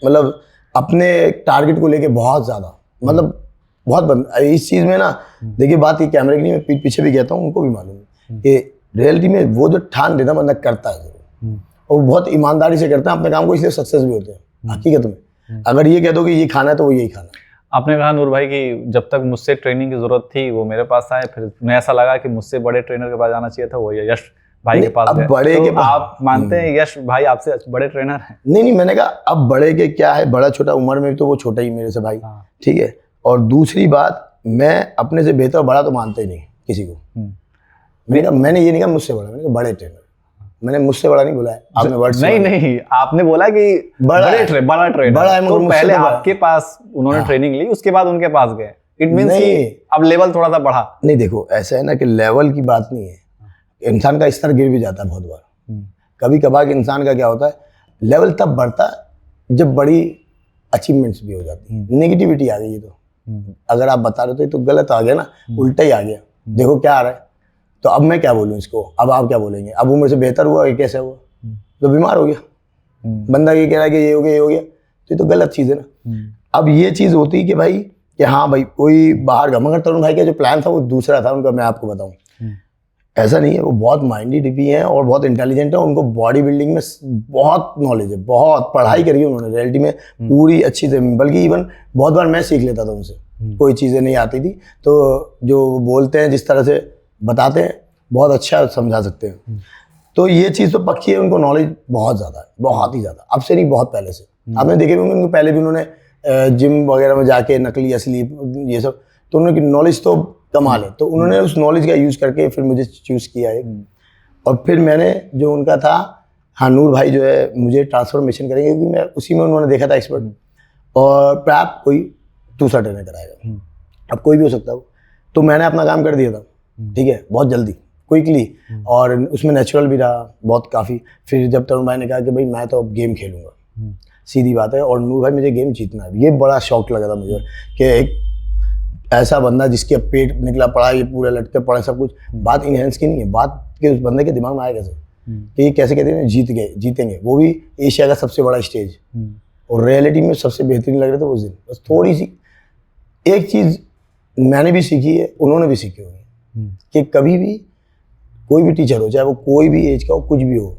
मतलब अपने टारगेट को लेके बहुत ज़्यादा, मतलब बहुत इस चीज़ में ना, देखिए बात ये कैमरे की नहीं, मैं पीछे भी कहता हूँ, उनको भी मालूम है कि रियलिटी में वो जो ठान देता बंदा करता है जरूर, और वो बहुत ईमानदारी से करता है अपने काम को, इसलिए सक्सेस भी होते हैं हकीकत में। अगर ये कह दो कि ये खाना है तो वो यही खाना है। आपने कहा नूर भाई कि जब तक मुझसे ट्रेनिंग की जरूरत थी वो मेरे पास आए, फिर उन्हें ऐसा लगा कि मुझसे बड़े ट्रेनर के पास जाना चाहिए था, वो यश भाई के पास गए। बड़े तो के पास आप मानते हैं यश भाई आपसे बड़े ट्रेनर हैं? नहीं, मैंने कहा अब बड़े के क्या है, बड़ा छोटा उम्र में तो वो छोटा ही मेरे से भाई, ठीक है। और दूसरी बात, मैं अपने से बेहतर बड़ा तो मानते ही नहीं किसी को। मैंने कहा, मैंने ये नहीं कहा मुझसे बड़ा, मैंने कहा बड़े ट्रेनर, मैंने मुझसे बड़ा नहीं बोला है। आपने वर्ड नहीं, आपने बोला कि बड़ा ट्रेनर, बड़ा है, तो पहले आपके पास उन्होंने ट्रेनिंग ली, उसके बाद उनके पास गए, इट मींस कि अब लेवल थोड़ा सा बढ़ा। नहीं, देखो ऐसा है ना कि लेवल की बात नहीं है, इंसान का स्तर गिर भी जाता है बहुत बार। कभी कभार इंसान का क्या होता है, लेवल तब बढ़ता है जब बड़ी अचीवमेंट्स भी हो जाती है। नेगेटिविटी आ गई है तो, अगर आप बता रहे हो तो गलत आ गया ना, उल्टा ही आ गया। देखो क्या आ रहा है, तो अब मैं क्या बोलूँ इसको, अब आप क्या बोलेंगे, अब वो मेरे से बेहतर हुआ, ये कैसे हुआ, तो बीमार हो गया बंदा, ये कह रहा है कि ये हो गया, ये हो गया, तो ये तो गलत चीज़ है ना। अब ये चीज़ होती है कि भाई कि हाँ भाई कोई बाहर का, मगर तरुण भाई का जो प्लान था वो दूसरा था उनका, मैं आपको बताऊँ ऐसा नहीं है, वो बहुत माइंडेड भी हैं और बहुत इंटेलिजेंट है, उनको बॉडी बिल्डिंग में बहुत नॉलेज है, बहुत पढ़ाई करी है उन्होंने रियलिटी में पूरी अच्छी से, बल्कि इवन बहुत बार मैं सीख लेता था उनसे, कोई चीज़ें नहीं आती थी तो जो बोलते हैं जिस तरह से बताते हैं बहुत अच्छा समझा सकते हैं। तो ये चीज़ तो पक्की है, उनको नॉलेज बहुत ज़्यादा है, बहुत ही ज़्यादा, अब से नहीं बहुत पहले से। आपने देखे होंगे उनको पहले भी उन्होंने जिम वगैरह में जाके नकली असली ये सब, तो उनकी नॉलेज तो कमाल है, तो उन्होंने उस नॉलेज का यूज़ करके फिर मुझे चूज़ किया है। और फिर मैंने जो उनका था, हाँ नूर भाई जो है मुझे ट्रांसफॉर्मेशन करेंगे, क्योंकि मैं उसी में उन्होंने देखा था एक्सपर्ट, और प्राप कोई दूसरा ट्रेनर कराएगा, अब कोई भी हो सकता हो। तो मैंने अपना काम कर दिया था, ठीक है, बहुत जल्दी क्विकली, और उसमें नेचुरल भी रहा बहुत काफ़ी। फिर जब तरुण भाई ने कहा कि भाई मैं तो अब गेम खेलूँगा, सीधी बात है, और नूर भाई मुझे गेम जीतना है, ये बड़ा शौक लगा था मुझे कि एक ऐसा बंदा जिसके पेट निकला पड़ा, ये पूरे लटके पड़े सब कुछ, बात इनहेंस की नहीं है, बात कि उस बंदे के दिमाग में आया कैसे कि ये कैसे कहते हैं जीतेंगे, वो भी एशिया का सबसे बड़ा स्टेज, और रियलिटी में सबसे बेहतरीन लग रहे थे उस दिन। बस थोड़ी सी एक चीज़ मैंने भी सीखी है, उन्होंने भी सीखी होगी, कि कभी भी कोई भी टीचर हो, चाहे वो कोई भी एज का हो, कुछ भी हो,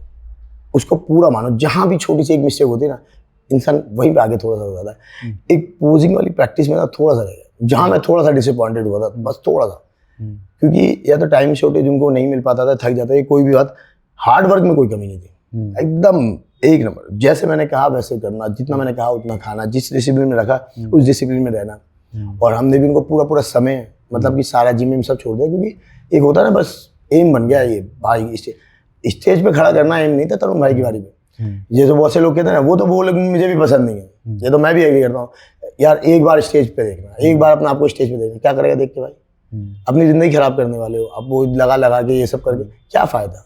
उसको पूरा मानो, जहाँ भी छोटी सी एक मिस्टेक होती है ना, इंसान वहीं पे आगे थोड़ा सा हो जाता है। एक पोजिंग वाली प्रैक्टिस में ना थोड़ा सा रहेगा, जहाँ मैं थोड़ा सा डिसअपॉइंटेड हुआ था, बस थोड़ा सा, क्योंकि या तो टाइम शॉर्टेज उनको नहीं मिल पाता था, थक जाता है, कोई भी बात, हार्ड वर्क में कोई कमी नहीं थी, एकदम एक नंबर, जैसे मैंने कहा वैसे करना, जितना मैंने कहा उतना खाना, जिस डिसिप्लिन में रखा उस डिसिप्लिन में रहना। और हमने भी उनको पूरा समय, मतलब कि सारा जिम सब छोड़ दिया, क्योंकि एक होता है ना, बस एम बन गया ये भाई, स्टेज पे खड़ा करना एम नहीं था तरुण भाई की बारी में। ये तो बहुत से लोग कहते हैं ना, वो तो वो लोग मुझे भी पसंद नहीं है, ये तो मैं भी एग्री करता हूँ यार, एक बार स्टेज पे देखना, एक बार अपना आपको स्टेज पे देखना, क्या करेगा देख के भाई, अपनी जिंदगी खराब करने वाले हो अब, वो लगा के ये सब करके क्या फायदा,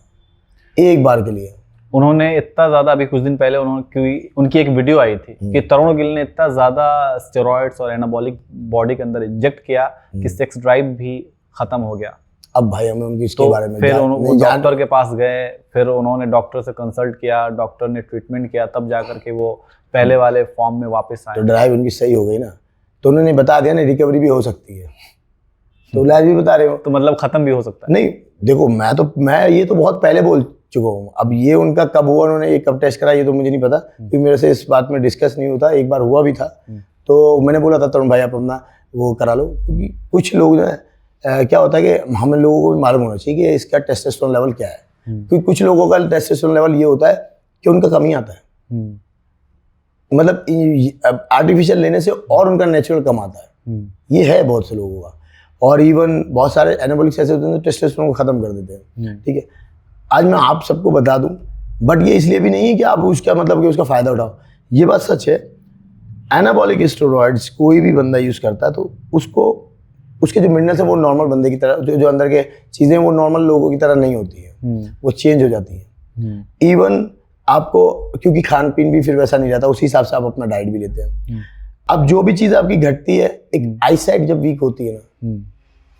एक बार के लिए। उन्होंने इतना ज्यादा, अभी कुछ दिन पहले उनकी एक वीडियो आई थी कि तरुण गिल ने इतना ज्यादा स्टेरॉइड्स और एनाबॉलिक बॉडी के अंदर इंजेक्ट किया कि सेक्स ड्राइव भी खत्म हो गया। अब भाई हमें उनकी इसके तो बारे में फिर डॉक्टर के पास गए, फिर उन्होंने डॉक्टर से कंसल्ट किया, डॉक्टर ने ट्रीटमेंट किया, तब जाकर के वो पहले वाले फॉर्म में वापस आए। तो ड्राइव उनकी सही हो गई ना, तो उन्होंने बता दिया ना रिकवरी भी हो सकती है, तो इलाज भी बता रहे हो, तो मतलब खत्म भी हो सकता है। नहीं देखो मैं ये तो बहुत पहले बोल चुका हूँ। अब ये उनका कब हुआ, उन्होंने ये कब टेस्ट करा, ये तो मुझे नहीं पता, क्योंकि मेरे से इस बात में डिस्कस नहीं होता। एक बार हुआ भी था, तो मैंने बोला था तरुण भाई आप अपना वो करा लो, क्योंकि कुछ लोग ना क्या होता है कि हम लोगों को भी मालूम होना चाहिए कि इसका टेस्टोस्टेरोन लेवल क्या है, क्योंकि कुछ लोगों का टेस्टोस्टेरोन लेवल ये होता है कि उनका कम ही आता है, मतलब आर्टिफिशियल लेने से और उनका नेचुरल कम आता है। ये है बहुत से लोगों का, और इवन बहुत सारे एनाबॉलिक्स ऐसे होते हैं जो टेस्टोस्टेरोन को खत्म कर देते हैं। ठीक है, आज मैं आप सबको बता दूं, बट ये इसलिए भी नहीं है कि आप उसका मतलब कि उसका फायदा उठाओ, ये बात सच है। एनाबॉलिक स्टेरॉइड्स कोई भी बंदा यूज करता है तो उसको उसके जो मिनरल्स है वो नॉर्मल बंदे की तरह, जो अंदर के चीजें वो नॉर्मल लोगों की तरह नहीं होती है, वो चेंज हो जाती है। इवन आपको क्योंकि खान पीन भी फिर वैसा नहीं रहता, उसी हिसाब से आप अपना डाइट भी लेते हैं। अब जो भी चीज आपकी घटती है, एक आईसाइट जब वीक होती है ना,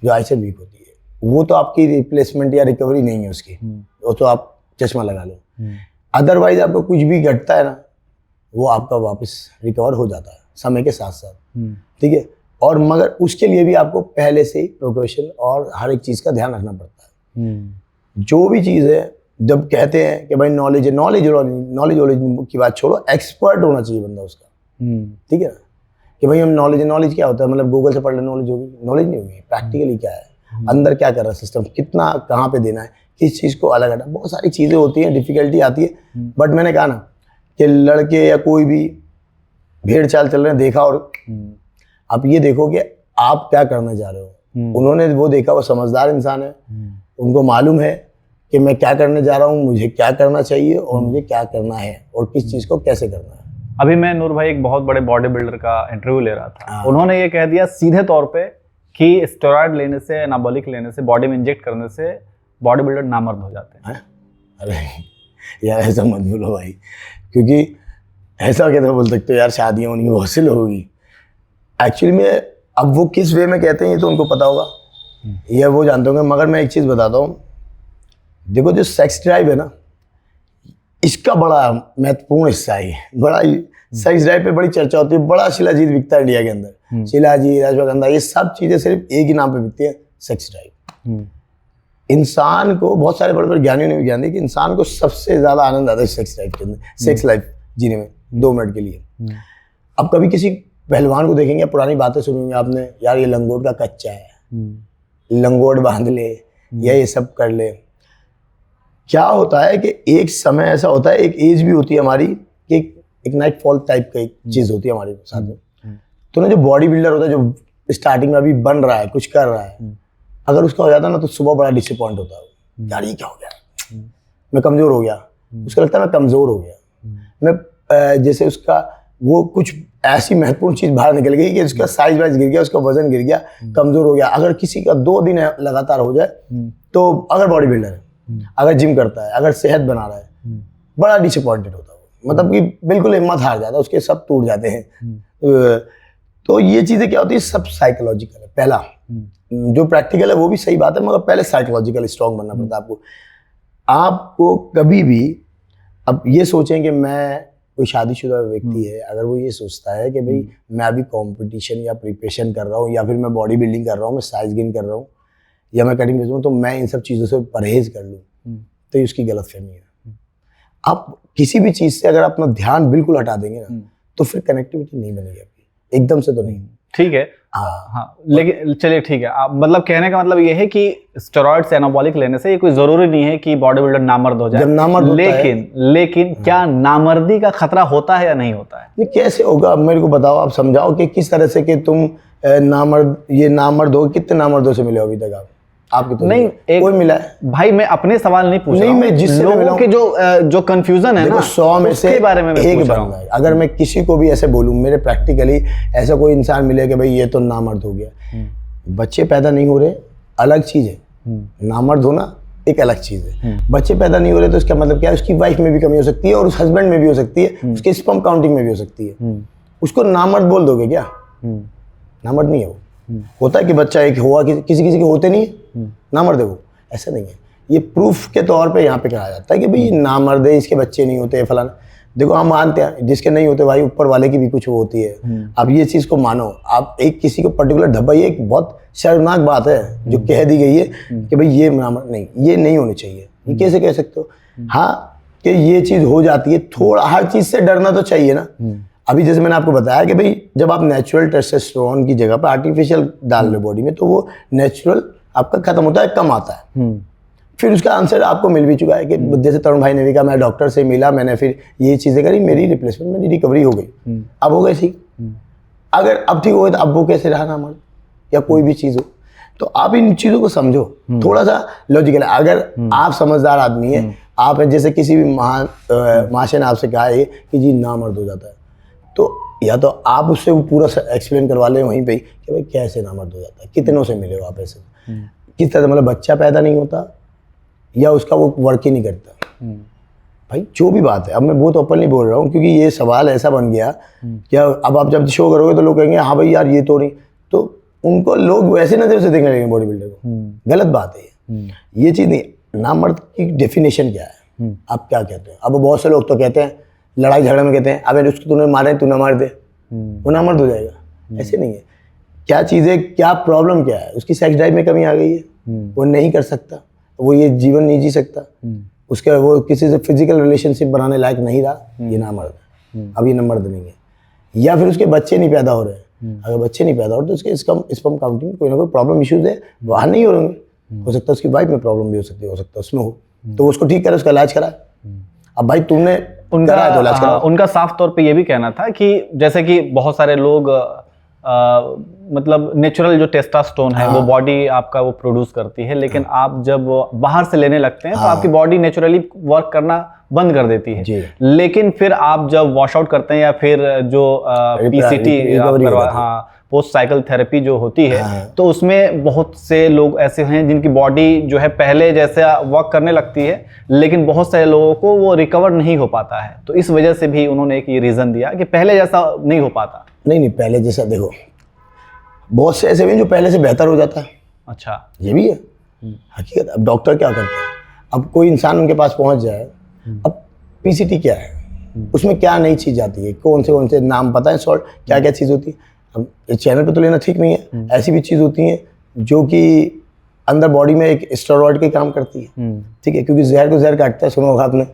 जो आईसाइट वीक होती है वो तो आपकी रिप्लेसमेंट या रिकवरी नहीं है उसकी, वो तो आप चश्मा लगा लो। अदरवाइज आपको कुछ भी घटता है ना, वो आपका वापस रिकवर हो जाता है समय के साथ साथ। ठीक है, और मगर उसके लिए भी आपको पहले से ही प्रिपरेशन और हर एक चीज का ध्यान रखना पड़ता है। जो भी चीज है, जब कहते हैं कि भाई नॉलेज है, नॉलेज की बात छोड़ो, एक्सपर्ट होना चाहिए बंदा उसका। ठीक है ना, कि भाई हम नॉलेज क्या होता है, मतलब गूगल से पढ़ ले नॉलेज होगी, नॉलेज नहीं होगी। प्रैक्टिकली क्या है, अंदर क्या कर रहा है सिस्टम, कितना कहाँ पे देना है, किस चीज़ को अलग हटा, बहुत सारी चीज़ें होती हैं, डिफिकल्टी आती है। बट मैंने कहा ना कि लड़के या कोई भी भेड़ चाल चल रहे हैं, देखा, और आप ये देखो कि आप क्या करना चाह रहे हो। उन्होंने वो देखा, वो समझदार इंसान है, उनको मालूम है कि मैं क्या करने जा रहा हूँ, मुझे क्या करना चाहिए और मुझे क्या करना है और किस चीज़ को कैसे करना है। अभी मैं नूर भाई एक बहुत बड़े बॉडी बिल्डर का इंटरव्यू ले रहा था, उन्होंने ये कह दिया सीधे तौर पे कि स्टेरॉइड लेने से, एनाबॉलिक लेने से, बॉडी में इंजेक्ट करने से बॉडी बिल्डर नामर्द हो जाते हैं। अरे यार ऐसा मत बोलो भाई, क्योंकि ऐसा कैसे बोल सकते हो यार, शादियाँ होनी बहुत से लोगों की। एक्चुअली में अब वो किस वे में कहते हैं ये तो उनको पता होगा, ये वो जानते होंगे। मगर मैं एक चीज़ बताता हूँ, देखो जो सेक्स ड्राइव है ना, इसका बड़ा महत्वपूर्ण हिस्सा है। बड़ा सेक्स ड्राइव पे बड़ी चर्चा होती है, बड़ा शिलाजीत बिकता है इंडिया के अंदर, शिलाजीत, अश्वगंधा, ये सब चीजें सिर्फ एक ही नाम पे बिकती है, सेक्स ड्राइव। इंसान को, बहुत सारे बड़े बड़े ज्ञानियों ने भी ज्ञान दिया कि इंसान को सबसे ज्यादा आनंद आता है सेक्स ड्राइव के अंदर, सेक्स लाइफ जीने में 2 मिनट के लिए। अब कभी किसी पहलवान को देखेंगे, पुरानी बातें सुनेंगे आपने, यार ये लंगोट का कच्चा है, लंगोट बांध ले या ये सब कर ले। क्या होता है कि एक समय ऐसा होता है, एक एज भी होती है हमारी, कि एक नाइट फॉल टाइप का एक चीज होती है हमारे साथ में। तो ना जो बॉडी बिल्डर होता है, जो स्टार्टिंग में अभी बन रहा है, कुछ कर रहा है, अगर उसका हो जाता है ना, तो सुबह बड़ा डिसअपॉइंट होता है, यार ये क्या हो गया, मैं कमजोर हो गया। उसको लगता है मैं कमजोर हो गया, मैं जैसे उसका वो कुछ ऐसी महत्वपूर्ण चीज बाहर निकल गई कि उसका साइज वाइज गिर गया, उसका वजन गिर गया, कमजोर हो गया। अगर किसी का 2 दिन लगातार हो जाए, तो अगर बॉडी बिल्डर है, अगर जिम करता है, अगर सेहत बना रहा है, बड़ा डिसअपॉइंटेड होता है, मतलब कि बिल्कुल हिम्मत हार जाता है, उसके सब टूट जाते हैं। तो ये चीजें क्या होती है, सब साइकोलॉजिकल है। पहला जो प्रैक्टिकल है वो भी सही बात है, मगर पहले साइकोलॉजिकल स्ट्रॉन्ग बनना पड़ता है आपको। आपको कभी भी अब ये सोचें कि मैं कोई शादीशुदा व्यक्ति है, अगर वो ये सोचता है कि भाई मैं अभी कंपटीशन या प्रिपरेशन कर रहा हूँ, या फिर मैं बॉडी बिल्डिंग कर रहा हूँ, मैं साइज गेन कर रहा हूँ, या मैं कटिंग भेज, तो मैं इन सब चीज़ों से परहेज कर लूँ, तो उसकी गलतफहमी है। आप किसी भी चीज़ से अगर अपना ध्यान बिल्कुल हटा देंगे ना, तो फिर कनेक्टिविटी नहीं बनेगी आपकी, एकदम से तो नहीं। ठीक है, हाँ, लेकिन चलिए ठीक है, आप मतलब कहने का मतलब ये है कि स्टेरॉइड्स, एनाबॉलिक लेने से ये कोई जरूरी नहीं है कि बॉडी बिल्डर नामर्द हो जाए। जब नामर्द लेकिन क्या नामर्दी का खतरा होता है या नहीं होता है? ये कैसे होगा, मेरे को बताओ, आप समझाओ कि किस तरह से कि तुम नामर्द हो, कितने नामर्दों से मिले हो अभी तक आपके? तो नहीं, कोई मिला है भाई? मैं अपने सवाल नहीं पूछ रहा हूं, मैं जिससे लोगों के जो कंफ्यूजन है ना, 100 में से उसके बारे में एक बंदा है। अगर मैं किसी को भी ऐसे बोलूं, मेरे प्रैक्टिकली ऐसा कोई इंसान मिले कि भाई ये तो नामर्द हो गया, बच्चे पैदा नहीं हो रहे अलग चीज है, नामर्द होना एक अलग चीज है। बच्चे पैदा नहीं हो रहे तो इसका मतलब क्या है, उसकी वाइफ में भी कमी हो सकती है, और उस हस्बैंड में भी हो सकती है, उसके स्पर्म काउंटिंग में भी हो सकती है। उसको नामर्द बोल दोगे क्या? नामर्द नहीं है वो, होता है कि बच्चा एक हुआ, किसी किसी के होते नहीं है, नामर्द है वो, ऐसा नहीं है। ये प्रूफ के तौर पे यहाँ पे कहा जाता है कि भाई नामर्द है, इसके बच्चे नहीं होते फलाना। देखो हम मानते हैं जिसके नहीं होते भाई ऊपर वाले की भी कुछ वो होती है। आप ये चीज़ को मानो, आप एक किसी को पर्टिकुलर धब्बाइए, एक बहुत शर्मनाक बात है जो कह दी गई है कि भाई ये नामर्द नहीं, ये नहीं होनी चाहिए। ये कैसे कह सकते हो? हाँ कि ये चीज़ हो जाती है, थोड़ा हर चीज़ से डरना तो चाहिए ना। अभी जैसे मैंने आपको बताया कि भाई जब आप नेचुरल टेस्टोस्टेरोन की जगह पर आर्टिफिशियल डाल रहे बॉडी में, तो वो नेचुरल आपका खत्म होता है, कम आता है। फिर उसका आंसर आपको मिल भी चुका है कि जैसे तरुण भाई ने भी कहा, मैं डॉक्टर से मिला, मैंने फिर ये चीज़ें करी, मेरी रिप्लेसमेंट, मेरी रिकवरी हो गई। अब हो गई ठीक। अगर अब ठीक हो गई तो अब वो कैसे रहा नामर्द या कोई भी चीज़ हो, तो आप इन चीज़ों को समझो, थोड़ा सा लॉजिकल है। अगर आप समझदार आदमी है, आप जैसे किसी भी महाशय ने आपसे कहा है कि जी नामर्द हो जाता है, तो या तो आप उससे वो पूरा एक्सप्लेन करवा लें वहीं पे कि भाई कैसे नामर्द हो जाता है, कितनों से मिले हो आप, ऐसे किस तरह, मतलब बच्चा पैदा नहीं होता या उसका वो वर्क ही नहीं करता। भाई जो भी बात है, अब मैं बहुत ओपनली बोल रहा हूँ क्योंकि ये सवाल ऐसा बन गया क्या, अब आप जब शो करोगे तो लोग कहेंगे हाँ भाई यार ये तो नहीं, तो उनको लोग वैसे नजर से देखने लगेंगे बॉडी बिल्डर को। गलत बात है ये चीज़ नहीं। नामर्द की डेफिनेशन क्या है, आप क्या कहते हैं? अब बहुत से लोग तो कहते हैं, लड़ाई झगड़े में कहते हैं अबे उसको तूने मारे तू ना मार दे, वो नामर्द हो जाएगा। ऐसे नहीं है। क्या चीज़ है, क्या प्रॉब्लम क्या है, उसकी सेक्स ड्राइव में कमी आ गई है, वो नहीं कर सकता, वो ये जीवन नहीं जी सकता, उसका वो किसी से फिजिकल रिलेशनशिप बनाने लायक नहीं रहा, ये नामर्द है। अब ये नामर्द नहीं है। या फिर उसके बच्चे नहीं पैदा हो रहे, अगर बच्चे नहीं पैदा हो रहे तो उसके स्पर्म काउंटिंग में कोई ना कोई प्रॉब्लम इश्यूज है, वहाँ नहीं हो रहे। हो सकता है उसकी वाइफ में प्रॉब्लम भी हो सकती है, हो सकता है उसमें हो, तो उसको ठीक करे, उसका इलाज कराए। अब भाई तुमने करा है तो इलाज कराओ। उनका साफ तौर पे ये भी कहना था कि जैसे कि बहुत सारे लोग मतलब नेचुरल जो टेस्टोस्टेरोन है वो बॉडी आपका वो प्रोड्यूस करती है, लेकिन आप जब बाहर से लेने लगते हैं तो आपकी बॉडी नेचुरली वर्क करना बंद कर देती है। लेकिन फिर आप जब वॉश आउट करते हैं या फिर जो पीसीटी पोस्ट साइकिल थेरेपी जो होती है, तो उसमें बहुत से लोग ऐसे हैं जिनकी बॉडी जो है पहले जैसे वर्क करने लगती है, लेकिन बहुत सारे लोगों को वो रिकवर नहीं हो पाता है। तो इस वजह से भी उन्होंने एक ये रीजन दिया कि पहले जैसा नहीं हो पाता। नहीं पहले जैसा, देखो बहुत से ऐसे भी जो पहले से बेहतर हो जाता है। अच्छा, ये भी है हकीकत। अब डॉक्टर क्या करते हैं, अब कोई इंसान उनके पास पहुंच जाए, अब पीसीटी क्या है, उसमें क्या नई चीज़ आती है, कौन से नाम पता है, सॉल्ट क्या क्या चीज़ होती है। अब चैनल पे तो लेना ठीक नहीं है। ऐसी भी चीज़ होती है जो कि अंदर बॉडी में एक स्टेरॉइड के काम करती है, ठीक है, क्योंकि जहर को जहर काटता है, सुना होगा आपने।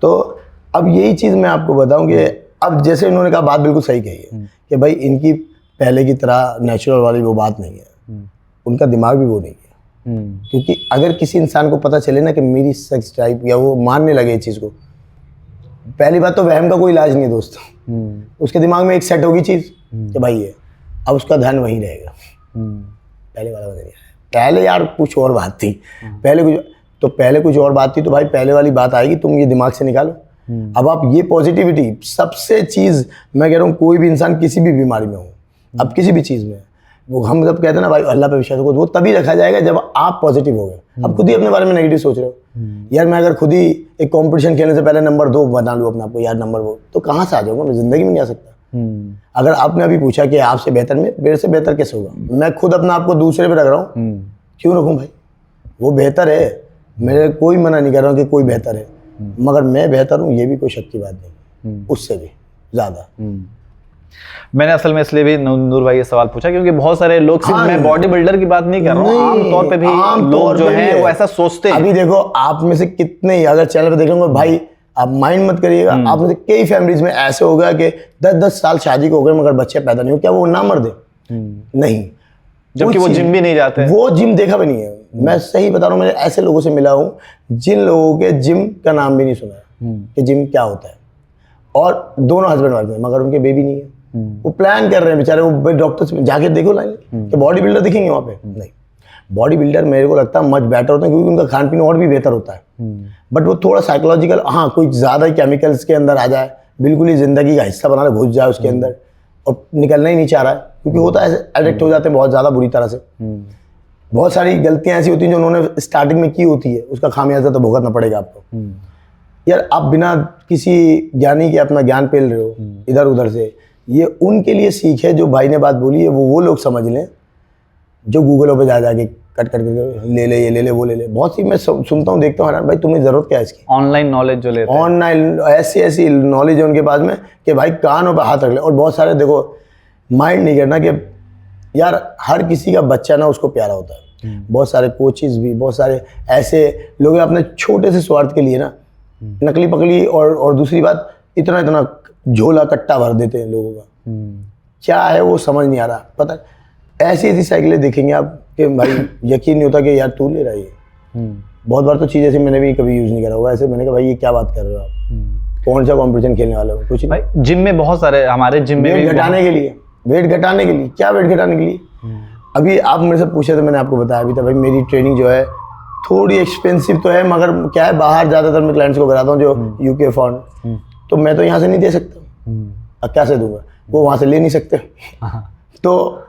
तो अब यही चीज़ मैं आपको बताऊं कि अब जैसे इन्होंने कहा, बात बिल्कुल सही कही है कि भाई इनकी पहले की तरह नेचुरल वाली वो बात नहीं है, उनका दिमाग भी वो नहीं है। क्योंकि अगर किसी इंसान को पता चले ना कि मेरी सेक्स टाइप, या वो मानने लगे इस चीज़ को, पहली बात तो वहम का कोई इलाज नहीं है दोस्तों। उसके दिमाग में एक सेट होगी चीज़ कि भाई ये, अब उसका ध्यान वहीं रहेगा। पहले वाला नहीं है। पहले यार कुछ और बात थी, पहले कुछ और बात थी, तो भाई पहले वाली बात आएगी, तुम ये दिमाग से निकालो। अब आप ये पॉजिटिविटी सबसे चीज़, मैं कह रहा हूँ कोई भी इंसान किसी भी बीमारी में हो, अब किसी भी चीज़ में, वो हम जब कहते हैं ना भाई अल्लाह पे विश्वास, वो तभी रखा जाएगा जब आप पॉजिटिव हो गए। अब खुद ही अपने बारे में नेगेटिव सोच रहे हो, यार मैं अगर खुद ही एक कंपटीशन खेलने से पहले नंबर 2 बना लूँ अपने आपको, यार नंबर 1, तो कहाँ से आ जाऊँगा मैं, जिंदगी में नहीं आ सकता। अगर आपने अभी पूछा कि आपसे बेहतर में, मेरे से बेहतर कैसे होगा, मैं खुद अपना आपको दूसरे पे रख रहा हूँ, क्यों रखूँ भाई, वो बेहतर है, मेरे कोई मना नहीं कर रहा हूँ कि कोई बेहतर है, मगर मैं बेहतर हूँ ये भी कोई शक की बात नहीं, उससे भी ज़्यादा। मैंने असल में इसलिए भी नूर भाई ये सवाल पूछा क्योंकि बहुत सारे लोग, सिर्फ मैं बॉडी बिल्डर की बात नहीं कर रहा हूँ, आम तौर पे भी लोग जो हैं वो ऐसा सोचते हैं। अभी देखो आप में से कितने ही अगर चैनल पे देख लेंगे, भाई आप माइंड मत करिएगा, आप में से कई फैमिलीज में ऐसे हो गया कि 10-10 साल शादी को हो गए मगर बच्चे पैदा नहीं हो, क्या वो नामर्द है? नहीं, जबकि वो जिम भी नहीं जाते, वो जिम देखा भी नहीं है। मैं सही बता रहा हूँ, मैं ऐसे लोगों से मिला हूँ जिन लोगों के जिम का नाम भी नहीं सुना है कि जिम क्या होता है, और दोनों हस्बैंड वाइफ हैं मगर उनके बेबी नहीं है। वो प्लान कर रहे हैं बेचारे, वो डॉक्टर से जाके देखो लाइन कि बॉडी बिल्डर दिखेंगे वहाँ पे, नहीं। बॉडी बिल्डर मेरे को लगता है मच बेटर होते हैं क्योंकि उनका खान पीन और भी बेहतर होता है, बट वो थोड़ा साइकोलॉजिकल, हाँ कुछ ज़्यादा ही केमिकल्स के अंदर आ जाए, बिल्कुल ही ज़िंदगी का हिस्सा बना घुस जाए उसके अंदर और निकलना ही नहीं चाह रहा है, क्योंकि होता है ऐसे एडिक्ट हो जाते हैं बहुत ज़्यादा बुरी तरह से। बहुत सारी गलतियाँ ऐसी होती हैं जो उन्होंने स्टार्टिंग में की होती है, उसका खामियाजा तो भुगतना पड़ेगा आपको। यार आप बिना किसी ज्ञानी के अपना ज्ञान पेल रहे हो इधर उधर से, ये उनके लिए सीख है जो भाई ने बात बोली है, वो लोग समझ लें जो गूगलों पे जा जाके कट करके ले ले, ये ले ले, वो ले ले। बहुत सी मैं सुनता हूँ, देखता हूँ, हैरान, भाई तुम्हें जरूरत क्या है इसकी? ऑनलाइन नॉलेज जो लेते हैं, ऑनलाइन ऐसी नॉलेज है उनके पास में कि भाई कानों पर हाथ रख ले। और बहुत सारे देखो, माइंड नहीं करना कि यार हर किसी का बच्चा ना उसको प्यारा होता है। बहुत सारे कोचेस भी, बहुत सारे ऐसे लोग अपने छोटे से स्वार्थ के लिए ना नकली पकली और दूसरी बात इतना इतना झोला कट्टा भर देते हैं लोगों का। क्या है वो समझ नहीं आ रहा। पता ऐसी साइकिलें देखेंगे आप कि भाई यकीन नहीं होता कि यार तू ले रहा है। बहुत बार तो चीज़ ऐसी मैंने भी कभी यूज़ नहीं करा होगा। ऐसे मैंने कहा भाई ये क्या बात कर रहे हो आप, कौन सा कंपटीशन खेलने वाले हो? कुछ नहीं भाई जिम में बहुत सारे, हमारे जिम में वेट घटाने के लिए, वेट घटाने के लिए। क्या वेट घटाने के लिए? अभी आप मेरे से पूछे तो मैंने आपको बताया भी था भाई, मेरी ट्रेनिंग जो है थोड़ी एक्सपेंसिव तो है, मगर क्या है, बाहर ज़्यादातर मैं क्लाइंट्स को कराता हूँ जो यूके फॉरेन, तो मैं तो यहाँ से नहीं दे सकता। अब क्या से दूंगा? वो वहाँ से ले नहीं सकते। तो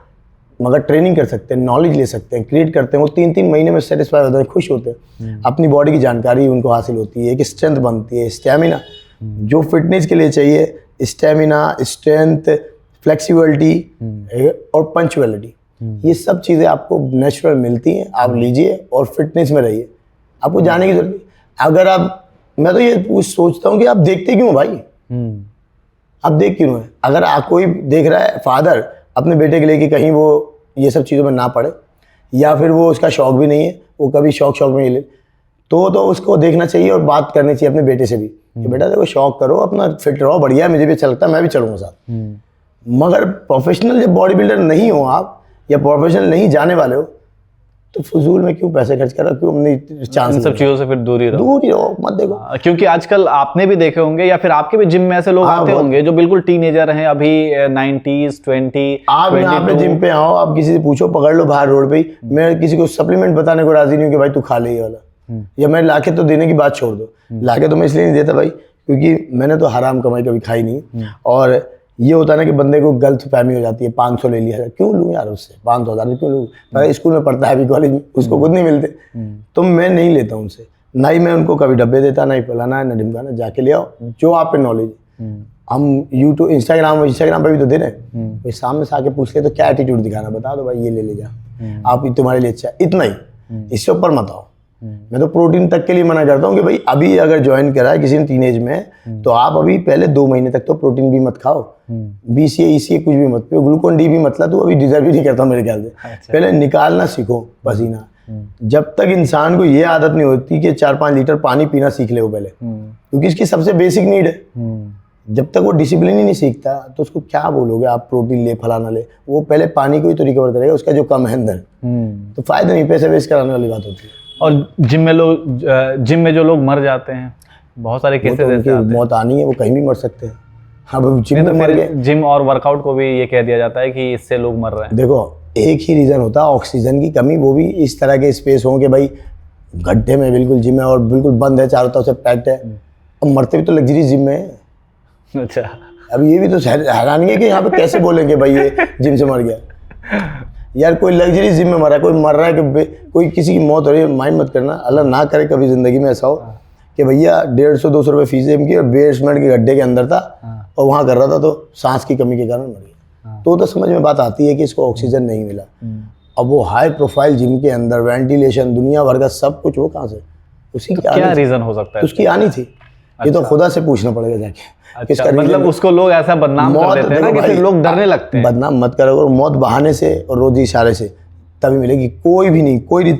मगर ट्रेनिंग कर सकते हैं, नॉलेज ले सकते हैं, क्रिएट करते हैं। वो 3-3 महीने में सेटिस्फाई होते हैं, खुश होते हैं। अपनी बॉडी की जानकारी उनको हासिल होती है, एक स्ट्रेंथ बनती है, स्टैमिना जो फिटनेस के लिए चाहिए, स्टैमिना, स्ट्रेंथ, फ्लेक्सिबिलिटी और पंचुअलिटी, ये सब चीज़ें आपको नेचुरल मिलती हैं। आप लीजिए और फिटनेस में रहिए, आपको जाने की जरूरत नहीं। अगर आप, मैं तो ये सोचता हूँ कि आप देखते क्यों भाई? आप देख क्यों है? अगर कोई देख रहा है फादर अपने बेटे के लिए कि कहीं वो ये सब चीज़ों में ना पड़े, या फिर वो उसका शौक भी नहीं है, वो कभी शौक में ले, तो उसको देखना चाहिए और बात करनी चाहिए अपने बेटे से भी कि बेटा देखो शौक करो, अपना फिट रहो, बढ़िया है, मुझे भी अच्छा लगता है, मैं भी चलूँगा साथ। मगर प्रोफेशनल जब बॉडी बिल्डर नहीं हो आप, या प्रोफेशनल नहीं जाने वाले हो, तो फजूल में क्यों पैसे खर्च कर रहे हो? क्यों अपनी चांस इन सब चीजों से फिर दूर ही रहो, मत देखो। क्योंकि आजकल आपने भी देखे होंगे या फिर आपके भी जिम में ऐसे लोग आते होंगे जो बिल्कुल टीनेजर हैं, अभी 90s 20। आप यहाँ पे जिम पे आओ, आप किसी से पूछो, पकड़ लो बाहर रोड पे ही, मैं किसी को सप्लीमेंट बताने को राजी नहीं हूँ कि भाई तू खा ले ये वाला, या मैं लाके तो देने की बात छोड़ दो। लाके तो मैं इसलिए नहीं देता भाई क्योंकि मैंने तो हराम कमाई कभी खाई नहीं। और ये होता है ना कि बंदे को गलत फहमी हो जाती है, 500 ले लिया, क्यों लूँ यार उससे 500,000 क्यों लूँ? पहले स्कूल में पढ़ता है, अभी कॉलेज में, उसको खुद नहीं मिलते, तो मैं नहीं लेता उनसे। ना ही मैं उनको कभी डब्बे देता, ना ही फलाना ना ढिमकाना, जाके ले आओ जो आप पे नॉलेज। हम यूट्यूब इंस्टाग्राम पे भी तो दे रहे हैं, कोई सामने से आके पूछ ले तो क्या एटीट्यूड दिखाना, बता दो भाई ये ले जा, आप तुम्हारे लिए अच्छा, इतना ही, इससे ऊपर मत आओ। मैं तो प्रोटीन तक के लिए मना करता हूँ कि भाई अभी अगर ज्वाइन करा है किसी ने टीनेज में, तो आप अभी पहले 2 महीने तक तो प्रोटीन भी मत खाओ, BCA ECA कुछ भी मत पियो, ग्लूकोन डी भी मतलब, तो अभी डिजर्व ही नहीं करता मेरे ख्याल से। पहले निकालना सीखो पसीना। जब तक इंसान को ये आदत नहीं होती कि 4-5 लीटर पानी पीना सीख ले वो पहले, क्योंकि इसकी सबसे बेसिक नीड है। जब तक वो डिसिप्लिन ही नहीं सीखता तो उसको क्या बोलोगे आप प्रोटीन ले फलाना ले, वो पहले पानी को ही तो रिकवर करेगा, उसका जो कम है अंदर, तो फायदा नहीं, पैसे वेस्ट कराने वाली बात होती है। और जिम में जो लोग मर जाते हैं, बहुत सारे केसेस ऐसे आते हैं। मौत आनी है, वो कहीं भी मर सकते हैं। हाँ, जिम में मर गए। जिम और वर्कआउट को भी ये कह दिया जाता है कि इससे लोग मर रहे हैं। देखो एक ही रीजन होता है, ऑक्सीजन की कमी, वो भी इस तरह के स्पेस हो कि भाई गड्ढे में बिल्कुल जिम है और बिल्कुल बंद है, चारों तरफ से पैक्ड है। अब मरते भी तो लग्जरी जिम में है। अच्छा, अब ये भी तो हैरानी है कि यहाँ पे कैसे बोलेंगे भाई ये जिम से मर गया। यार कोई लग्जरी जिम में मरा है, कोई मर रहा है कि कोई किसी की मौत हो रही है, माइंड मत करना। अल्लाह ना करे कभी जिंदगी में ऐसा हो कि भैया 150-200 रुपये फीस जिम की और बेसमेंट के गड्ढे के अंदर था और वहाँ कर रहा था तो सांस की कमी के कारण मर गया। तो समझ में बात आती है कि इसको ऑक्सीजन नहीं मिला। अब वो हाई प्रोफाइल जिम के अंदर वेंटिलेशन दुनिया भर का सब कुछ, वो कहाँ से, उसकी क्या रीजन हो सकता है? उसकी आनी थी। ये तो खुदा से पूछना पड़ेगा जाके। अच्छा, मतलब उसको लोग ऐसा बदनाम कर देते हैं ना कि फिर लोग डरने लगते हैं। बदनाम मत करो, और मौत बहाने से और रोजी इशारे से तभी मिलेगी। कोई भी नहीं, कोई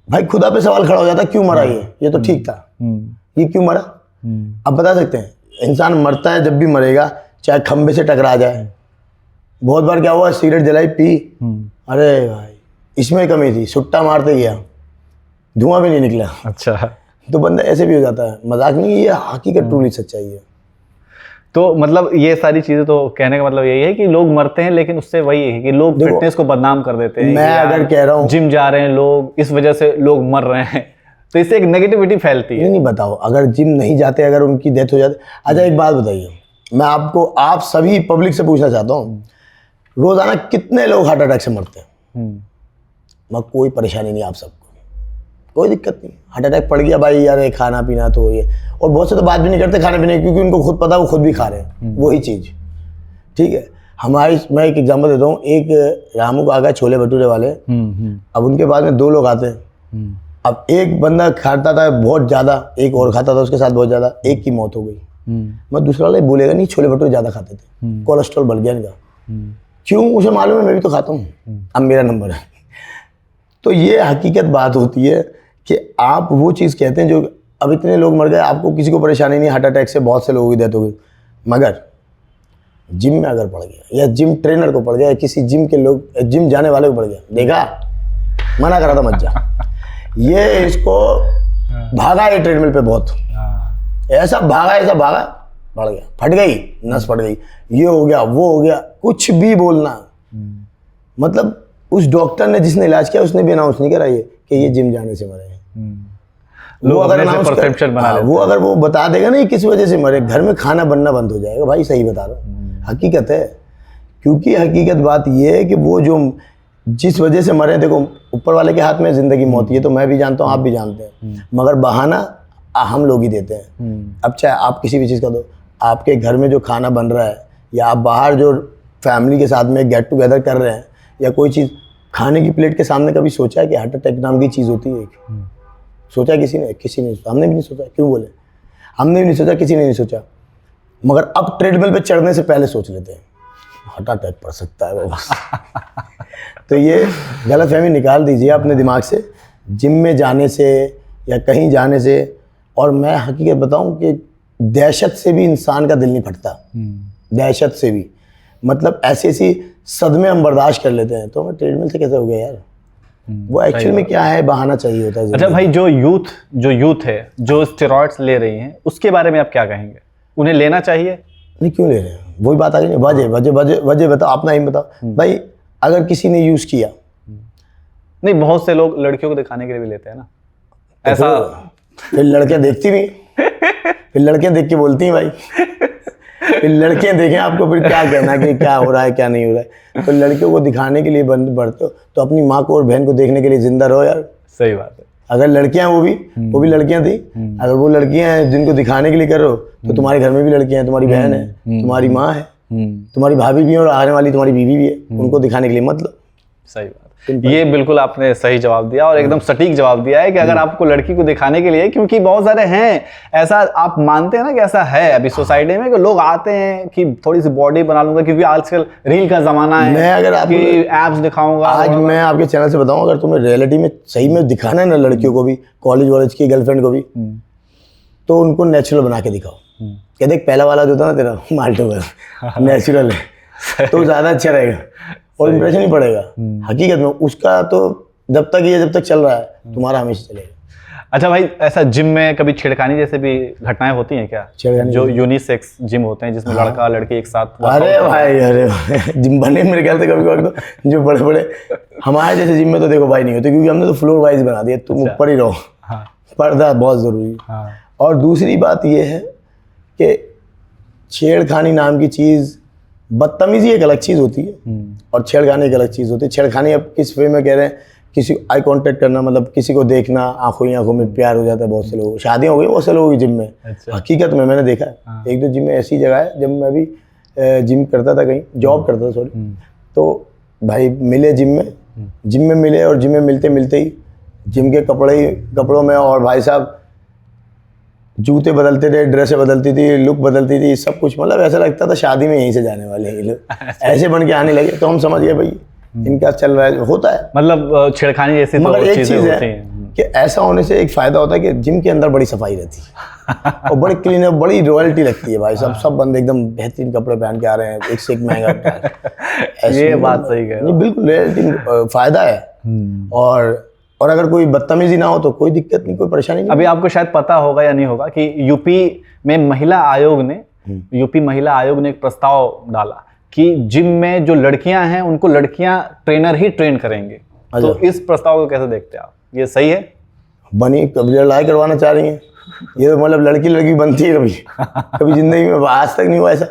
भाई खुदा पे सवाल खड़ा हो जाता क्यों मरा ये तो ठीक था, ये क्यों मरा? अब बता सकते हैं, इंसान मरता है जब भी मरेगा, चाहे खंबे से टकरा जाए। बहुत बार क्या हुआ, सिगरेट जलाई पी, अरे भाई इसमें कमी थी, सुट्टा मारते गया, धुआं भी नहीं निकला। अच्छा, तो बंदा ऐसे भी हो जाता है। मजाक नहीं, ये हकीकत ट्रूली सच्चाई है। तो मतलब ये सारी चीजें, तो कहने का मतलब यही है कि लोग मरते हैं, लेकिन उससे वही है कि लोग फिटनेस को बदनाम कर देते हैं। मैं अगर कह रहा हूँ जिम जा रहे हैं लोग, इस वजह से लोग मर रहे हैं, तो इससे एक नेगेटिविटी फैलती है। नहीं बताओ, अगर जिम नहीं जाते, अगर उनकी डेथ हो जाती। अच्छा एक बात बताइए, मैं आपको, आप सभी पब्लिक से पूछना चाहता हूँ, रोजाना कितने लोग हार्ट अटैक से मरते हैं? मैं कोई परेशानी नहीं आप सबको, कोई दिक्कत नहीं, हार्ट अटैक पड़ गया भाई यार, खाना पीना तो ये, और बहुत से तो बात भी नहीं करते खाने पीने, क्योंकि उनको खुद पता, वो खुद भी खा रहे हैं वही चीज़, ठीक है। हमारी, मैं एक एग्जांपल देता हूँ, एक रामू का आ गया छोले भटूरे वाले, अब उनके बाद में 2 लोग आते हैं। अब एक बंदा खाता था बहुत ज़्यादा, एक और खाता था उसके साथ बहुत ज़्यादा, एक की मौत हो गई। मैं दूसरा वाला बोलेगा नहीं छोले भटूरे ज़्यादा खाते थे, कोलेस्ट्रॉल बढ़ गया इनका। क्यों? उसे मालूम है मैं भी तो खाता हूँ, अब मेरा नंबर है। तो ये हकीकत बात होती है कि आप वो चीज़ कहते हैं जो, अब इतने लोग मर गए, आपको किसी को परेशानी नहीं, हार्ट अटैक से बहुत से लोगों की डेथ हो गई, मगर जिम में अगर पड़ गया या जिम ट्रेनर को पड़ गया या किसी जिम के लोग, जिम जाने वाले को पड़ गया, देखा मना करा था मत जा, ये इसको भागा ये ट्रेडमिल पे बहुत, ऐसा भागा बढ़ गया, फट गई नस, फट गई, ये हो गया वो हो गया, कुछ भी बोलना। मतलब उस डॉक्टर ने जिसने इलाज किया उसने भी अनाउंस नहीं करा ये कि ये जिम जाने से मरे हैं। वो अगर अनाउंस वो अगर वो बता देगा ना किस वजह से मरे, घर में खाना बनना बंद हो जाएगा। भाई सही बता रहा हूँ, हकीकत है। क्योंकि हकीकत बात ये है कि वो जो जिस वजह से मरे, देखो ऊपर वाले के हाथ में जिंदगी मौत, ये तो मैं भी जानता हूँ, आप भी जानते हैं, मगर बहाना हम लोग ही देते हैं। अब चाहे आप किसी भी चीज़ का दो, आपके घर में जो खाना बन रहा है या आप बाहर जो फैमिली के साथ में गेट टुगेदर कर रहे हैं या कोई चीज़ खाने की प्लेट के सामने कभी सोचा है कि हार्ट अटैक नाम की चीज़ होती है? सोचा है किसी ने? हमने भी नहीं सोचा। क्यों बोले? हमने भी नहीं सोचा, किसी ने नहीं सोचा। मगर अब ट्रेडमिल पे चढ़ने से पहले सोच लेते हैं हार्ट अटैक पड़ सकता है बस। तो ये गलतफहमी निकाल दीजिए अपने दिमाग से, जिम में जाने से या कहीं जाने से। और मैं हकीकत बताऊं कि दहशत से भी इंसान का दिल नहीं फटता, दहशत से भी, मतलब ऐसी सदमे हम बर्दाश्त कर लेते हैं। तो मैं ट्रेडमिल से कैसे हो गया यार? वो एक्चुअल में क्या है, बहाना चाहिए होता है। अच्छा भाई, जो यूथ है जो स्टेरॉइड्स ले रही हैं, उसके बारे में आप क्या कहेंगे? उन्हें लेना चाहिए? नहीं, क्यों ले रहे हैं? वही बात आ गई। वजह बताओ, अपना ही बताओ भाई। अगर किसी ने यूज किया, नहीं, बहुत से लोग लड़कियों को दिखाने के लिए भी लेते हैं ना, तो ऐसा फिर लड़कियां देखती भी, फिर लड़कियां देख के बोलती हैं भाई, फिर लड़कियां देखें आपको, फिर क्या कहना कि क्या हो रहा है क्या नहीं हो रहा है। तो लड़कियों को दिखाने के लिए बढ़ते हो तो अपनी माँ को और बहन को देखने के लिए जिंदा रहो यार। सही बात है। अगर लड़कियां वो भी लड़कियां थी, अगर वो लड़कियां हैं जिनको दिखाने के लिए कर रहे हो, तो तुम्हारे घर में भी लड़कियां हैं, तुम्हारी बहन है, तुम्हारी माँ है, तुम्हारी भाभी भी है और आने वाली तुम्हारी बीवी भी है, उनको दिखाने के लिए मत लो। सही बात। ये बिल्कुल आपने सही जवाब दिया और एकदम सटीक जवाब दिया है कि अगर आपको लड़की को दिखाने के लिए, क्योंकि बहुत सारे हैं ऐसा, आप मानते हैं ना कि ऐसा है अभी सोसाइटी में कि लोग आते हैं कि थोड़ी सी बॉडी बना लूंगा, क्योंकि आजकल रील का जमाना है, मैं अगर आपको एब्स दिखाऊंगा। आज मैं आपके चैनल से बताऊं, अगर तुम्हें रियलिटी में सही में दिखाना है ना लड़कियों को भी, कॉलेज की गर्लफ्रेंड को भी, तो उनको नेचुरल बना के दिखाओ। कहते देख पहला वाला जो था ना तेरा माल्टो नेचुरल है तो ज़्यादा अच्छा रहेगा और इंप्रेशन ही पड़ेगा। हकीकत में उसका तो जब तक चल रहा है तुम्हारा हमेशा चलेगा। अच्छा भाई, ऐसा जिम में कभी छेड़खानी जैसे भी घटनाएं होती हैं क्या? जो यूनिसेक्स जिम होते हैं जिसमें लड़का लड़की एक साथ? अरे भाई जिम बने मेरे ख्याल से कभी तो जो बड़े बड़े हमारे जैसे जिम में तो देखो भाई नहीं होते, क्योंकि हमने तो फ्लोर वाइज बना दिया, तुम ऊपर ही रहो। पर्दा बहुत ज़रूरी है। और दूसरी बात ये है कि छेड़खानी नाम की चीज़, बदतमीजी एक अलग चीज़ होती है और छेड़खानी एक अलग चीज़ होती है। छेड़खानी अब किस वे में कह रहे हैं, किसी आई कांटेक्ट करना, मतलब किसी को देखना, आंखों में प्यार हो जाता है बहुत से लोगों को, शादियाँ हो गई बहुत से लोगों की जिम में। अच्छा। हकीकत में मैंने देखा है, एक दो जिम में ऐसी जगह है, जब मैं भी जिम करता था, कहीं जॉब करता था सॉरी, तो भाई मिले जिम में मिले, और जिम में मिलते मिलते ही जिम के कपड़ों में, और भाई साहब जूते बदलते थे, ड्रेसें बदलती थी, लुक बदलती थी, सब कुछ, मतलब ऐसा लगता था शादी में यहीं से जाने वाले हैं ये लोग, ऐसे बन के आने लगे। तो हम समझ गए भाई इनका चल रहा है, होता है, मतलब छेड़खानी जैसी। मगर एक चीज़ है कि ऐसा होने से एक फ़ायदा होता है कि जिम के अंदर बड़ी सफाई रहती है और बड़ी क्लीन है, बड़ी रॉयल्टी लगती है भाई। सब बंदे एकदम बेहतरीन कपड़े पहन के आ रहे हैं, एक से एक महंगा। ये बात सही है, बिल्कुल रॉयल्टी फ़ायदा है। और अगर कोई बदतमीजी ना हो तो कोई दिक्कत नहीं, कोई परेशानी नहीं। अभी आपको शायद पता होगा या नहीं होगा कि यूपी महिला आयोग ने एक प्रस्ताव डाला कि जिम में जो लड़कियां हैं उनको लड़कियां ट्रेनर ही ट्रेन करेंगे। तो इस प्रस्ताव को कैसे देखते हैं आप? ये सही है? बनी कभी लड़ाई करवाना चाह रही है ये तो, मतलब लड़की बनती है कभी जिंदगी में आज तक नहीं हुआ ऐसा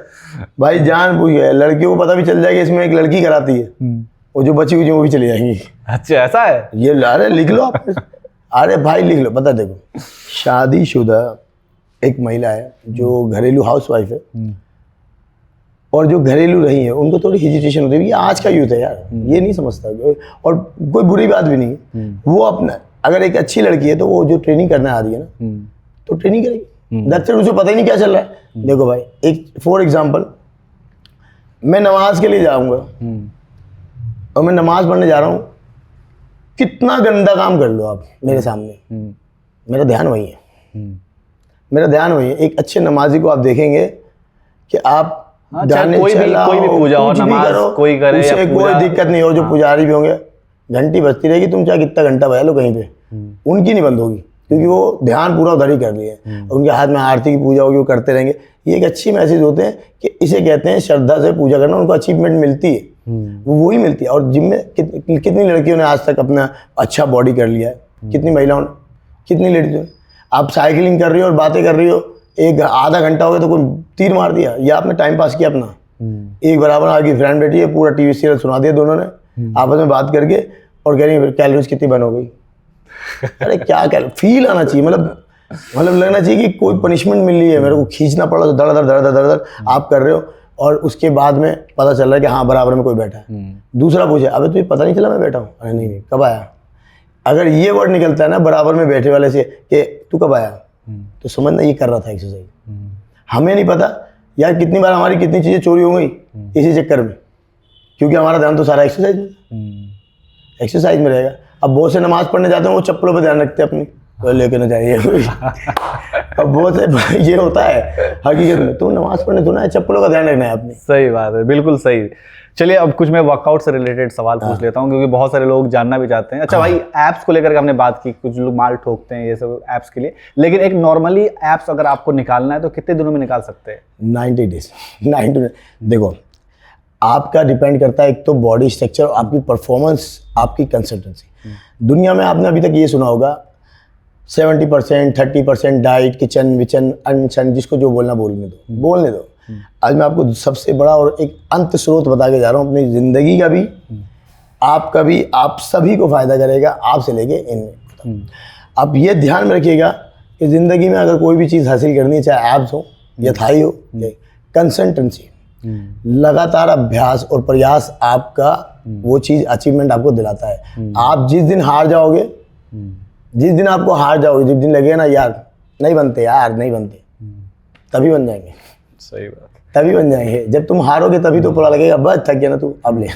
भाई। जान पूछ गया, लड़कियों को पता भी चल जाएगा इसमें एक लड़की कराती है, वो जो बची हुई वो भी चली जाएंगी। अच्छा, ऐसा है? ये अरे लिख लो आप, अरे भाई लिख लो। पता देखो, शादीशुदा एक महिला है जो घरेलू हाउसवाइफ है, और जो घरेलू रही है उनको थोड़ी हेजिटेशन होती है। ये आज का यूथ है यार, ये नहीं समझता। और कोई बुरी बात भी नहीं है, वो अपना अगर एक अच्छी लड़की है तो वो जो ट्रेनिंग करने आ रही है ना तो ट्रेनिंग करेगी। दैट्स इट, उसे पता ही नहीं क्या चल रहा है। देखो भाई, एक फॉर एग्जांपल, मैं नमाज के लिए जाऊंगा और मैं नमाज पढ़ने जा रहा हूँ, कितना गंदा काम कर लो आप मेरे सामने, मेरा ध्यान वही है, मेरा ध्यान वही है। एक अच्छे नमाजी को आप देखेंगे कि आप गाने कोई भी पूजा हो, नमाज कोई करे या उसे कोई दिक्कत नहीं हो। जो पुजारी भी होंगे, घंटी बजती रहेगी, तुम चाहे कितना घंटा बजा लो कहीं पे, उनकी नहीं बंद होगी, क्योंकि वो ध्यान पूरा उधर ही कर लिए। उनके हाथ में आरती की पूजा होगी, वो करते रहेंगे। ये एक अच्छी मैसेज होते हैं कि इसे कहते हैं श्रद्धा से पूजा करना। उनको अचीवमेंट मिलती है, वो ही मिलती है। और जिम में कितनी लड़कियों ने आज तक अपना अच्छा बॉडी कर लिया है, कितनी महिलाओं ने, कितनी लेडीज ने। आप साइकिलिंग कर रही हो और बातें कर रही हो, एक आधा घंटा हो गया तो कोई तीर मार दिया, या आपने टाइम पास किया अपना। एक बराबर आपकी फ्रेंड बैठी है, पूरा टीवी सीरियल सुना दिया दोनों ने आपस में बात करके, और कह रही है कैलोरीज कितनी बर्न हो गई। अरे क्या फील आना चाहिए, मतलब लगना चाहिए कि कोई पनिशमेंट मिल रही है, मेरे को खींचना पड़ा तो दर दर दर दर दर आप कर रहे हो, और उसके बाद में पता चल रहा है कि हाँ बराबर में कोई बैठा है। दूसरा पूछे, अबे तुझे पता नहीं चला मैं बैठा हूँ? अरे नहीं, कब आया? अगर ये वर्ड निकलता है ना बराबर में बैठे वाले से कि तू कब आया, तो समझना ये कर रहा था एक्सरसाइज। हमें नहीं पता यार कितनी बार हमारी कितनी चीज़ें चोरी हो गई इसी चक्कर में, क्योंकि हमारा ध्यान तो सारा एक्सरसाइज में रहेगा। अब बहुत से नमाज पढ़ने जाते हैं, वो चप्पलों पे ध्यान रखते हैं अपनी, तो लेके ना जाइए। अब बहुत से ये होता है हकीकत में, तुम नमाज पढ़ने सुना है, चप्पलों का ध्यान रखना है अपनी। सही बात है, बिल्कुल सही। चलिए अब कुछ मैं वर्कआउट से रिलेटेड सवाल पूछ लेता हूँ, क्योंकि बहुत सारे लोग जानना भी चाहते हैं। अच्छा भाई, एप्स को लेकर के हमने बात की, कुछ लोग माल ठोकते हैं ये सब एप्स के लिए, लेकिन एक नॉर्मली एप्स अगर आपको निकालना है तो कितने दिनों में निकाल सकते हैं? 90 डेज। 90 देखो, आपका डिपेंड करता है एक तो बॉडी स्ट्रक्चर, आपकी परफॉर्मेंस, आपकी कंसिस्टेंसी। दुनिया में आपने अभी तक ये सुना होगा 70%, 30% डाइट, किचन विचन अनशन, जिसको जो बोलना बोलने दो। आज मैं आपको सबसे बड़ा और एक अंत स्रोत बता के जा रहा हूँ, अपनी ज़िंदगी का भी, आपका भी, आप सभी को फ़ायदा करेगा, आपसे लेके इनमें। आप ये ध्यान में रखिएगा कि ज़िंदगी में अगर कोई भी चीज़ हासिल करनी है, चाहे एब्स हो या थाई हो, कंसिस्टेंसी, लगातार अभ्यास और प्रयास आपका वो चीज़ अचीवमेंट आपको दिलाता है। आप जिस दिन हार जाओगे, जिस दिन आपको हार जाओगे, जिस दिन लगेगा ना यार नहीं बनते, यार नहीं बनते, तभी बन जाएंगे। सही बात, तभी बन जाएंगे जब तुम हारोगे, तभी तो पता लगेगा बस थक गया ना तू, अब ले।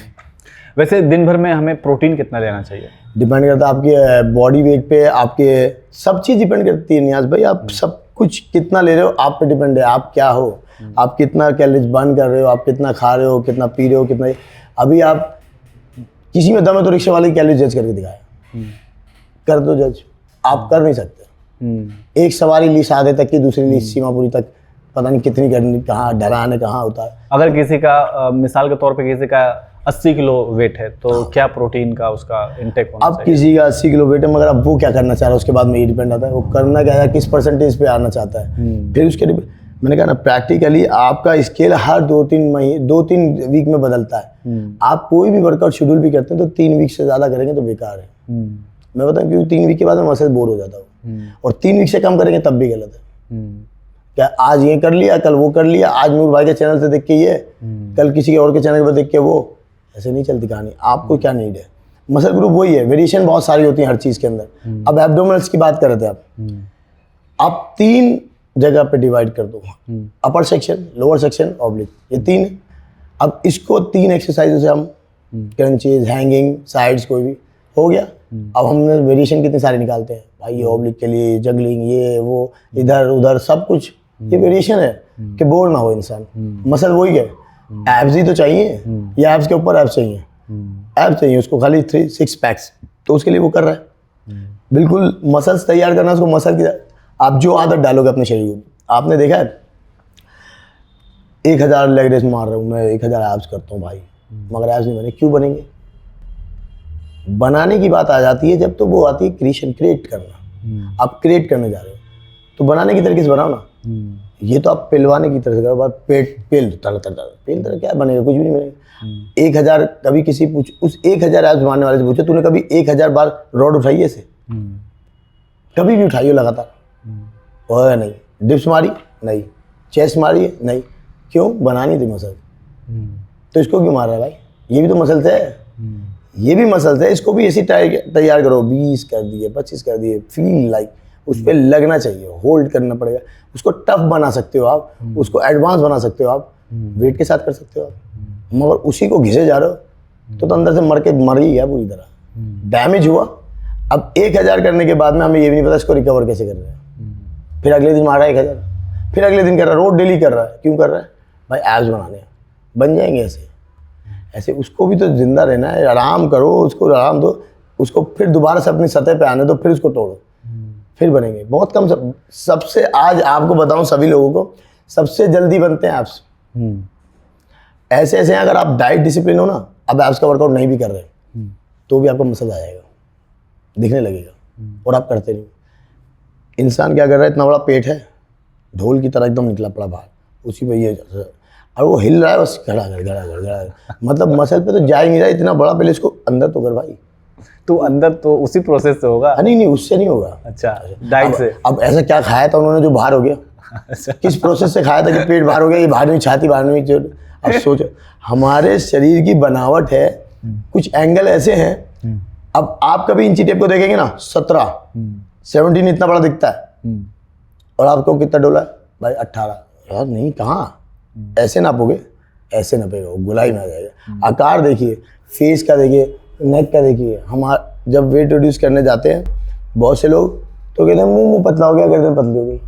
वैसे दिन भर में हमें प्रोटीन कितना लेना चाहिए? डिपेंड करता है आपके बॉडी वेट पे, आपके सब चीज़ डिपेंड करती है नियाज भाई। आप सब कुछ कितना ले रहे हो आप पे डिपेंड है, आप क्या हो, आप कितना कैलोरीज बर्न कर रहे हो, आप कितना खा रहे हो, कितना पी रहे हो, कितना। अभी आप किसी में दम है तो रिक्शे वाले की कैलोरीज जज करके दिखाया, कर दो जज, आप कर नहीं सकते। एक सवारी ली साधे तक की, दूसरी ली सीमापुरी तक, पता नहीं कितनी करनी, कहाँ ढलान है, कहाँ होता है। अगर किसी का मिसाल के तौर पे किसी का 80 किलो वेट है, तो क्या प्रोटीन का उसका इंटेक होना चाहिए? अब किसी का 80 किलो वेट है, मगर अब वो क्या करना चाह रहा है, उसके बाद में ये डिपेंड आता है वो करना क्या है, किस परसेंटेज पे आना चाहता है। फिर उसके मैंने कहा ना, प्रैक्टिकली आपका स्केल हर 2-3 वीक में बदलता है। आप कोई भी वर्कआउट शेड्यूल भी करते हैं तो 3 वीक से ज़्यादा करेंगे तो बेकार है। मैं बताऊँ, क्योंकि 3 वीक के बाद में मसल बोर हो जाता हूँ, और 3 वीक से कम करेंगे तब भी गलत है। क्या आज ये कर लिया, कल वो कर लिया, आज नूर भाई के चैनल से देख के ये, कल किसी के और के चैनल पर देख के वो, ऐसे नहीं चलती कहानी। आपको क्या नीड है? मसल ग्रुप वही है, वेरिएशन बहुत सारी होती है हर चीज़ के अंदर। अब एब्डोमिनल्स की बात कर रहे थे आप 3 जगह पे डिवाइड कर दो, अपर सेक्शन, लोअर सेक्शन, ऑब्लिक, ये 3 है। अब इसको 3 एक्सरसाइजों से हम क्रंचेज, हैंगिंग, साइड्स, कोई भी हो गया। अब हमने वेरिएशन कितने सारे निकालते हैं भाई, ये ऑब्लिक के लिए जगलिंग, ये वो, इधर उधर सब कुछ, ये वेरिएशन है कि बोर ना हो इंसान। मसल वही है, एब्स ही तो चाहिए, या एब्स के ऊपर एब्स चाहिए, एब्स चाहिए उसको खाली 3-6 पैक्स, तो उसके लिए वो कर रहा है। बिल्कुल मसल्स तैयार करना, उसको मसल की आप जो आदत डालोगे अपने शरीर को। आपने देखा है 1000 लेग रेस मार रहा हूँ मैं, 1000 एब्स करता हूँ भाई, मगर एब्स नहीं बने, क्यों बनेंगे? बनाने की बात आ जाती है जब तो वो आती है क्रिएट करना। आप क्रिएट करने जा रहे हो तो बनाने की तरीके से बनाओ ना। ये तो आप पिलवाने की तरह से करो, पेल तरह क्या बनेगा, कुछ भी नहीं बनेगा। 1000 कभी किसी उस 1000 एब्स मारने वाले से पूछो, तूने कभी 1000 बार रॉड उठाई ऐसे? कभी भी उठाइए लगातार? और नहीं। डिप्स मारी? नहीं। चेस्ट मारी है? नहीं। क्यों? बनानी थी मसल। तो इसको क्यों मार रहा है भाई? ये भी तो मसल्स है, ये भी मसल्स है, इसको भी ऐसी तैयार करो, 20 कर दिए, 25 कर दिए, फील लाइक उस पर लगना चाहिए, होल्ड करना पड़ेगा, उसको टफ बना सकते हो आप, उसको एडवांस बना सकते हो आप, वेट के साथ कर सकते हो आप। मगर उसी को घिसे जा रहे हो तो अंदर से मर ही गया पूरी तरह, डैमेज हुआ। अब 1000 करने के बाद में हमें ये भी नहीं पता इसको रिकवर कैसे कर रहे हैं। फिर अगले दिन मारा 1000, फिर अगले दिन कर रहा है, रोज डेली कर रहा है। क्यों कर रहा है भाई? एब्स बनाने, बन जाएंगे ऐसे ऐसे। उसको भी तो जिंदा रहना है, आराम करो, उसको आराम दो, उसको फिर दोबारा से अपनी सतह पे आने दो, फिर उसको तोड़ो, फिर बनेंगे। बहुत कम सबसे आज आपको बताऊं, सभी लोगों को सबसे जल्दी बनते हैं एब्स। ऐसे ऐसे हैं, अगर आप डाइट डिसिप्लिन हो ना, अब एब्स का वर्कआउट नहीं भी कर रहे तो भी आपका मसल आ जाएगा, दिखने लगेगा, और आप करते नहीं। इंसान क्या कर रहा है, इतना बड़ा पेट है, ढोल की तरह एकदम निकला पड़ा बाहर, उसी पे ये, और वो हिल रहा है बस, घड़ा मतलब मसल पे तो जा ही नहीं रहा, इतना बड़ा, पहले इसको अंदर तो कर भाई। तो अंदर तो उसी प्रोसेस से होगा? नहीं, उससे नहीं होगा। अच्छा, डाइट से। अब ऐसा क्या खाया था उन्होंने जो बाहर हो गया? अच्छा। किस प्रोसेस से खाया था कि पेट बाहर हो गया? ये बाहर नहीं, छाती बाहर नहीं। अब सोचो, हमारे शरीर की बनावट है, कुछ एंगल ऐसे हैं। अब आप कभी इंची टेप को देखेंगे ना, 17 इतना बड़ा दिखता है, और आपको कितना डोला है भाई? 18। यार नहीं, कहाँ? ऐसे नापोगे, ऐसे नापेगा, गुलाई में आ जाएगा। आकार देखिए, फेस का देखिए, नेक का देखिए। हम जब वेट रिड्यूस करने जाते हैं, बहुत से लोग तो कहते हैं मुंह पतला हो गया, गर्दन पतली हो गई।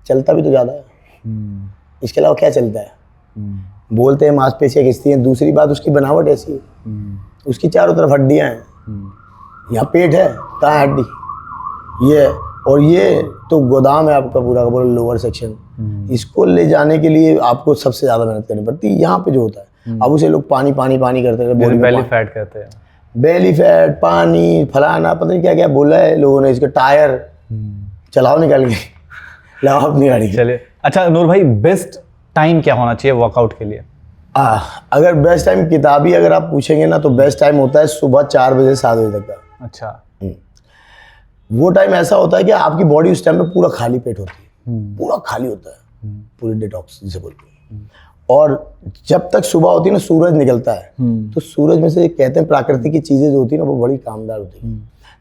चलता भी तो ज़्यादा है, इसके अलावा क्या चलता है? बोलते हैं मांसपेशियाँ खिंचती हैं, दूसरी बात उसकी बनावट ऐसी है, उसकी चारों तरफ हड्डियाँ हैं। यहाँ पेट है, कहाँ है हड्डी? ये है, और ये तो गोदाम है आपका पूरा का पूरा लोअर सेक्शन। इसको ले जाने के लिए आपको सबसे ज़्यादा मेहनत करनी पड़ती है। यहाँ पे जो होता है, अब उसे लोग पानी करते हैं, बॉडी बेली फैट कहते हैं, बेली फैट, पानी, फलाना, पता नहीं क्या क्या बोला है लोगों ने। इसके टायर चलाओ निकाल के, लाओ अपनी गाड़ी। चलिए, अच्छा नूर भाई, बेस्ट टाइम क्या होना चाहिए वर्कआउट के लिए? अगर बेस्ट टाइम किताबी अगर आप पूछेंगे ना, तो बेस्ट टाइम होता है सुबह 4 बजे से 7 बजे तक का। अच्छा। वो टाइम ऐसा होता है कि आपकी बॉडी उस टाइम पे पूरा खाली पेट होती है, पूरा खाली होता है, पूरी डिटॉक्स जिसे बोलते हैं। और जब तक सुबह होती है ना, सूरज निकलता है, तो सूरज में से कहते हैं प्राकृतिक की चीजें जो होती है ना, वो बड़ी कामदार होती है।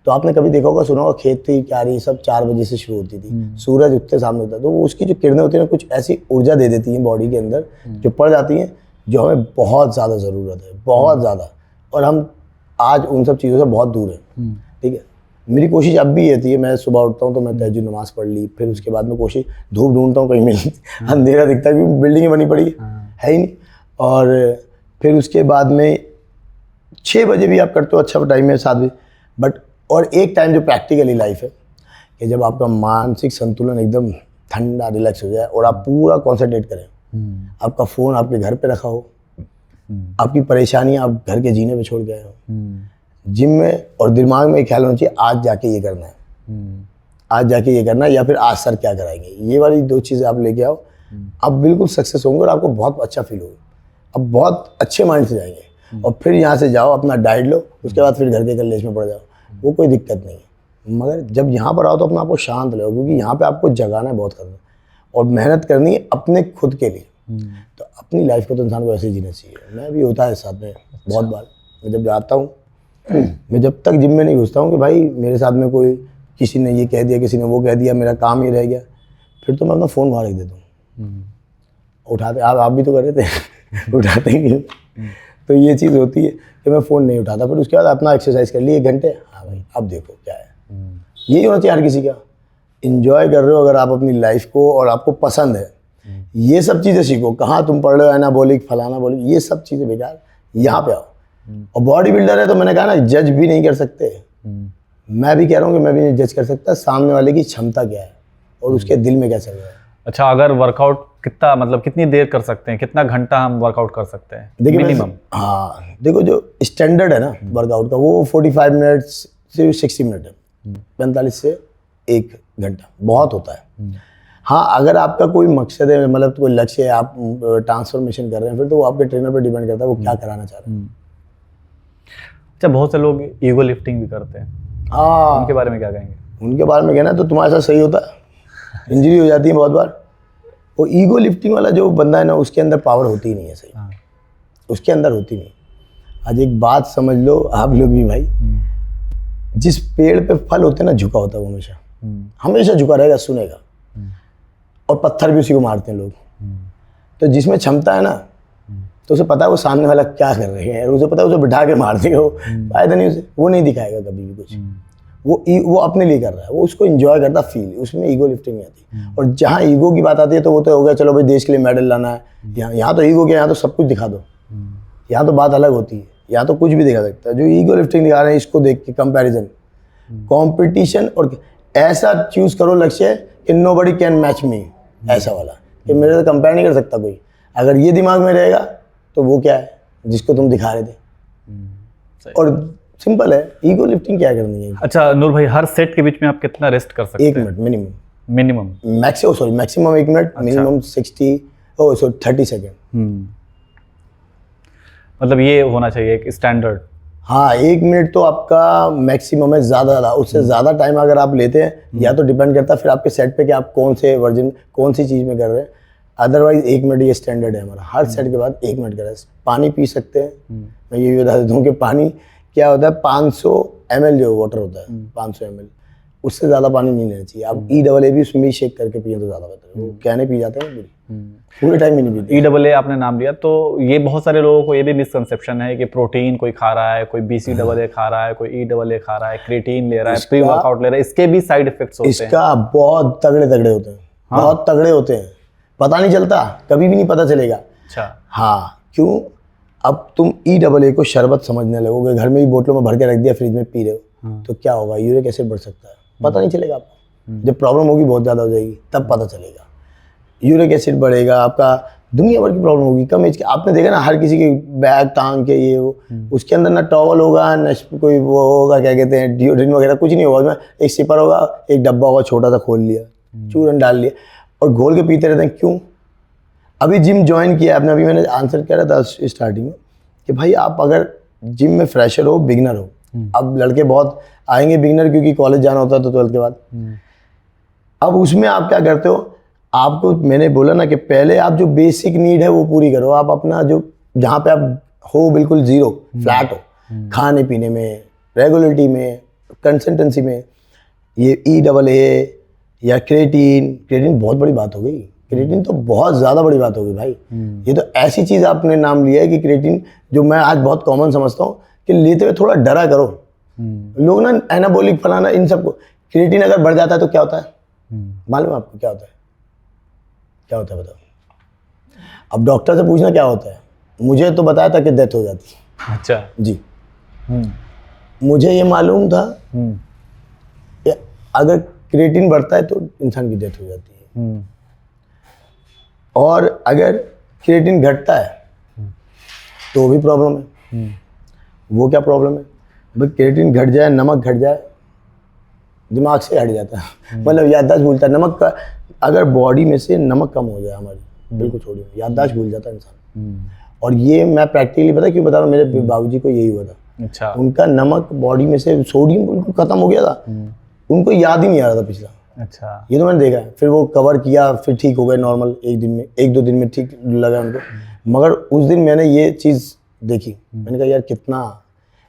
तो आपने कभी देखा होगा, सुना होगा, खेती क्यारी सब 4 बजे से शुरू होती थी, सूरज उगते सामने होता है, तो वो उसकी जो किरणें होती है ना, कुछ ऐसी ऊर्जा दे देती हैं बॉडी के अंदर, जो पड़ जाती हैं, जो हमें बहुत ज़्यादा ज़रूरत है, बहुत ज़्यादा। और हम आज उन सब चीज़ों से बहुत दूर हैं। ठीक है, मेरी कोशिश अब भी ये थी, मैं सुबह उठता हूँ तो मैं तहज्जुद नमाज़ पढ़ ली, फिर उसके बाद में कोशिश, धूप ढूंढता हूँ कहीं मिल, अंधेरा दिखता है क्योंकि बिल्डिंगें बनी पड़ी है ही नहीं। और फिर उसके बाद में 6 बजे भी आप करते हो, अच्छा टाइम है, 7 बजे। बट और एक टाइम जो प्रैक्टिकली लाइफ है, कि जब आपका मानसिक संतुलन एकदम ठंडा रिलैक्स हो जाए और आप पूरा कॉन्सेंट्रेट करें, आपका फ़ोन आपके घर पे रखा हो, आपकी परेशानियाँ आप घर के जीने पे छोड़ के आए हो, जिम में, और दिमाग में ख्याल होना चाहिए आज जाके ये करना है, आज जाके ये करना है, या फिर आज सर क्या कराएंगे। ये वाली 2 चीज़ें आप लेके आओ, आप बिल्कुल सक्सेस होंगे और आपको बहुत अच्छा फील होगा, अब बहुत अच्छे माइंड से जाएंगे। और फिर यहाँ से जाओ, अपना डाइट लो, उसके बाद फिर घर के कलेश में पड़ जाओ, वो कोई दिक्कत नहीं है। मगर जब यहाँ पर आओ तो अपना आपको शांत लो, क्योंकि यहाँ पे आपको जगाना है बहुत करना, और मेहनत करनी है अपने खुद के लिए। तो अपनी लाइफ को तो इंसान को ऐसे ही जीना चाहिए। मैं भी होता है साथ में बहुत बार, मैं जब जाता हूँ, मैं जब तक जिम में नहीं घुसता हूँ कि भाई मेरे साथ में कोई, किसी ने ये कह दिया, किसी ने वो कह दिया, मेरा काम ही रह गया, फिर तो मैं अपना फ़ोन बाहर रख देता हूँ। उठाते आप भी तो कर रहे थे उठाते ही नहीं। तो ये चीज़ होती है कि मैं फ़ोन नहीं उठाता, फिर उसके बाद अपना एक्सरसाइज कर लिए 1 घंटे। हाँ भाई, अब देखो क्या है, यही होना चाहिए हर किसी का। इंजॉय कर रहे हो अगर आप अपनी लाइफ को, और आपको पसंद है, ये सब चीज़ें सीखो। कहाँ तुम पढ़ रहे हो एनाबॉलिक, फलाना बॉलिक, ये सब चीज़ें बेकार, यहाँ पे आओ। और बॉडी बिल्डर है तो मैंने कहा ना, जज भी नहीं कर सकते। मैं भी कह रहा हूँ कि मैं भी नहीं जज कर सकता सामने वाले की क्षमता क्या है और उसके दिल में क्या चल रहा है। अच्छा, अगर वर्कआउट कितना, मतलब कितनी देर कर सकते हैं, कितना घंटा हम वर्कआउट कर सकते हैं मिनिमम? हाँ देखो, जो स्टैंडर्ड है ना वर्कआउट का, वो 45 मिनट से 60 मिनट है, 45 से 1 घंटा बहुत होता है। हाँ, अगर आपका कोई मकसद है, मतलब कोई लक्ष्य है, आप ट्रांसफॉर्मेशन कर रहे हैं, फिर तो वो आपके ट्रेनर पर डिपेंड करता है वो क्या कराना चाह रहे हैं। अच्छा, बहुत से लोग ईगो लिफ्टिंग भी करते हैं, हाँ, उनके बारे में क्या कहेंगे? उनके बारे में कहना तो तुम्हारे साथ सही होता है, इंजरी हो जाती है बहुत बार। वो ईगो लिफ्टिंग वाला जो बंदा है ना, उसके अंदर पावर होती ही नहीं है सही। उसके अंदर होती नहीं। आज एक बात समझ लो आप लोग भी भाई, जिस पेड़ पे फल होते हैं ना, झुका होता है वो हमेशा, हमेशा झुका रहेगा, सुनेगा, और पत्थर भी उसी को मारते हैं लोग। तो जिसमें क्षमता है ना, तो उसे पता है वो सामने वाला क्या कर रहे हैं, उसे पता है उसे बिठा के मार देगा, वो फायदा नहीं उसे, वो नहीं दिखाएगा कभी भी कुछ। वो अपने लिए कर रहा है, वो उसको एंजॉय करता फील, उसमें ईगो लिफ्टिंग नहीं आती। और जहाँ ईगो की बात आती है तो वो तो हो गया, चलो भाई देश के लिए मेडल लाना है, यहाँ तो ईगो क्या, यहाँ तो सब कुछ दिखा दो, यहाँ तो बात अलग होती है, यहाँ तो कुछ भी दिखा सकता है। जो ईगो लिफ्टिंग दिखा रहे हैं इसको देख के कंपैरिजन, कंपटीशन, और ऐसा चूज करो लक्ष्य कि नोबडी कैन मैच मी, ऐसा वाला कि मेरे से कंपेयर नहीं कर सकता कोई। अगर ये दिमाग में रहेगा तो वो क्या है जिसको तुम दिखा रहे थे। और सिंपल है, ईगो लिफ्टिंग क्या करनी है। अच्छा नूर भाई, हर सेट के बीच में आप कितना रेस्ट कर सकते हैं? 1 minute minimum. Minimum? Maximum 1 minute, minimum 30 second. मतलब ये होना चाहिए एक स्टैंडर्ड। हाँ, 1 मिनट तो आपका मैक्सिमम है, ज़्यादा उससे ज़्यादा टाइम अगर आप लेते हैं, या तो डिपेंड करता है फिर आपके सेट पे कि आप कौन से वर्जन, कौन सी चीज़ में कर रहे हैं। अदरवाइज 1 मिनट ये स्टैंडर्ड है हमारा, हर सेट के बाद 1 मिनट का रेस्ट। पानी पी सकते हैं, मैं ये भी बता देता हूँ कि पानी क्या होता है, 500 ml जो वाटर होता है, 500 ml, उससे ज़्यादा पानी नहीं लेना चाहिए। आप EAA भी उसमें शेक करके पिए तो ज़्यादा बेहतर है। वो कहने पी जाते हैं पूरे टाइम ही नहीं पीते। EAA आपने नाम लिया, तो ये बहुत सारे लोगों को ये भी मिसकंसेप्शन है कि प्रोटीन कोई खा रहा है, कोई BCAA खा रहा है, कोई EAA खा रहा है, क्रेटीन ले रहा है, प्री वर्कआउट ले रहा है, इसके भी साइड इफेक्ट्स होते हैं। इसका बहुत तगड़े होते हैं, बहुत तगड़े होते हैं, पता नहीं चलता, कभी भी नहीं पता चलेगा। अच्छा। हाँ, क्यों? अब तुम EAA को शरबत समझने लगोगे, घर में भी बोतलों में भर के रख दिया, फ्रिज में पी रहे हो, तो क्या होगा, यूरिक एसिड बढ़ सकता है, पता नहीं चलेगा आपको। जब प्रॉब्लम होगी, बहुत ज़्यादा हो जाएगी, तब पता चलेगा। यूरिक एसिड बढ़ेगा, आपका दुनिया भर की प्रॉब्लम होगी। कम एज के आपने देखा ना, हर किसी के बैग टांग के ये वो, उसके अंदर ना टॉवल होगा, ना कोई वो होगा, क्या कहते हैं, डिओड्रेंट वगैरह कुछ नहीं होगा, उसमें एक सिपर होगा, एक डब्बा होगा छोटा सा, खोल लिया, चूरन डाल लिया और घोल के पीते रहते हैं। क्यों? अभी जिम ज्वाइन किया आपने, अभी मैंने आंसर किया था स्टार्टिंग में कि भाई आप अगर जिम में फ्रेशर हो, बिगनर हो, अब लड़के बहुत आएंगे बिगनर, क्योंकि कॉलेज जाना होता है तो 12th के बाद। अब उसमें आप क्या करते हो, आपको मैंने बोला ना कि पहले आप जो बेसिक नीड है वो पूरी करो। आप अपना जो, जहाँ पे आप हो बिल्कुल जीरो, फ्लैट हो, खाने पीने में, रेगुलरिटी में, कंसिस्टेंसी में, ये EAA या क्रेटीन बहुत बड़ी बात हो गई। क्रेटीन तो बहुत ज़्यादा बड़ी बात हो गई भाई। ये तो ऐसी चीज़ आपने नाम लिया है कि क्रेटीन, जो मैं आज बहुत कॉमन समझता हूँ कि लेते हुए थोड़ा डरा करो। लोग ना एनाबॉलिक फलाना इन सबको, क्रेटीन अगर बढ़ जाता है तो क्या होता है मालूम है आपको? क्या होता है? क्या होता है बताओ? अब डॉक्टर से पूछना क्या होता है, मुझे तो बताया था कि डेथ हो जाती है। अच्छा जी। मुझे ये मालूम था कि अगर क्रेटीन बढ़ता है तो इंसान की डेथ हो जाती है, और अगर क्रेटीन घटता है तो भी प्रॉब्लम है। वो क्या प्रॉब्लम है भाई? क्रेटीन घट जाए, नमक घट जाए, दिमाग से हट जाता है, मतलब याददाश्त भूलता है। नमक का अगर बॉडी में से नमक कम हो जाए हमारी, बिल्कुल छोड़िए, याददाश्त भूल जाता है इंसान। और ये मैं प्रैक्टिकली पता क्यों बता रहा हूँ, मेरे बाबूजी को यही हुआ था। अच्छा। उनका नमक बॉडी में से, सोडियम बिल्कुल खत्म हो गया था, उनको याद ही नहीं आ रहा था पिछला। अच्छा। ये तो मैंने देखा है। फिर वो कवर किया, फिर ठीक हो गए नॉर्मल, 1-2 दिन में ठीक लगा उनको। मगर उस दिन मैंने ये चीज़ देखी, मैंने कहा यार कितना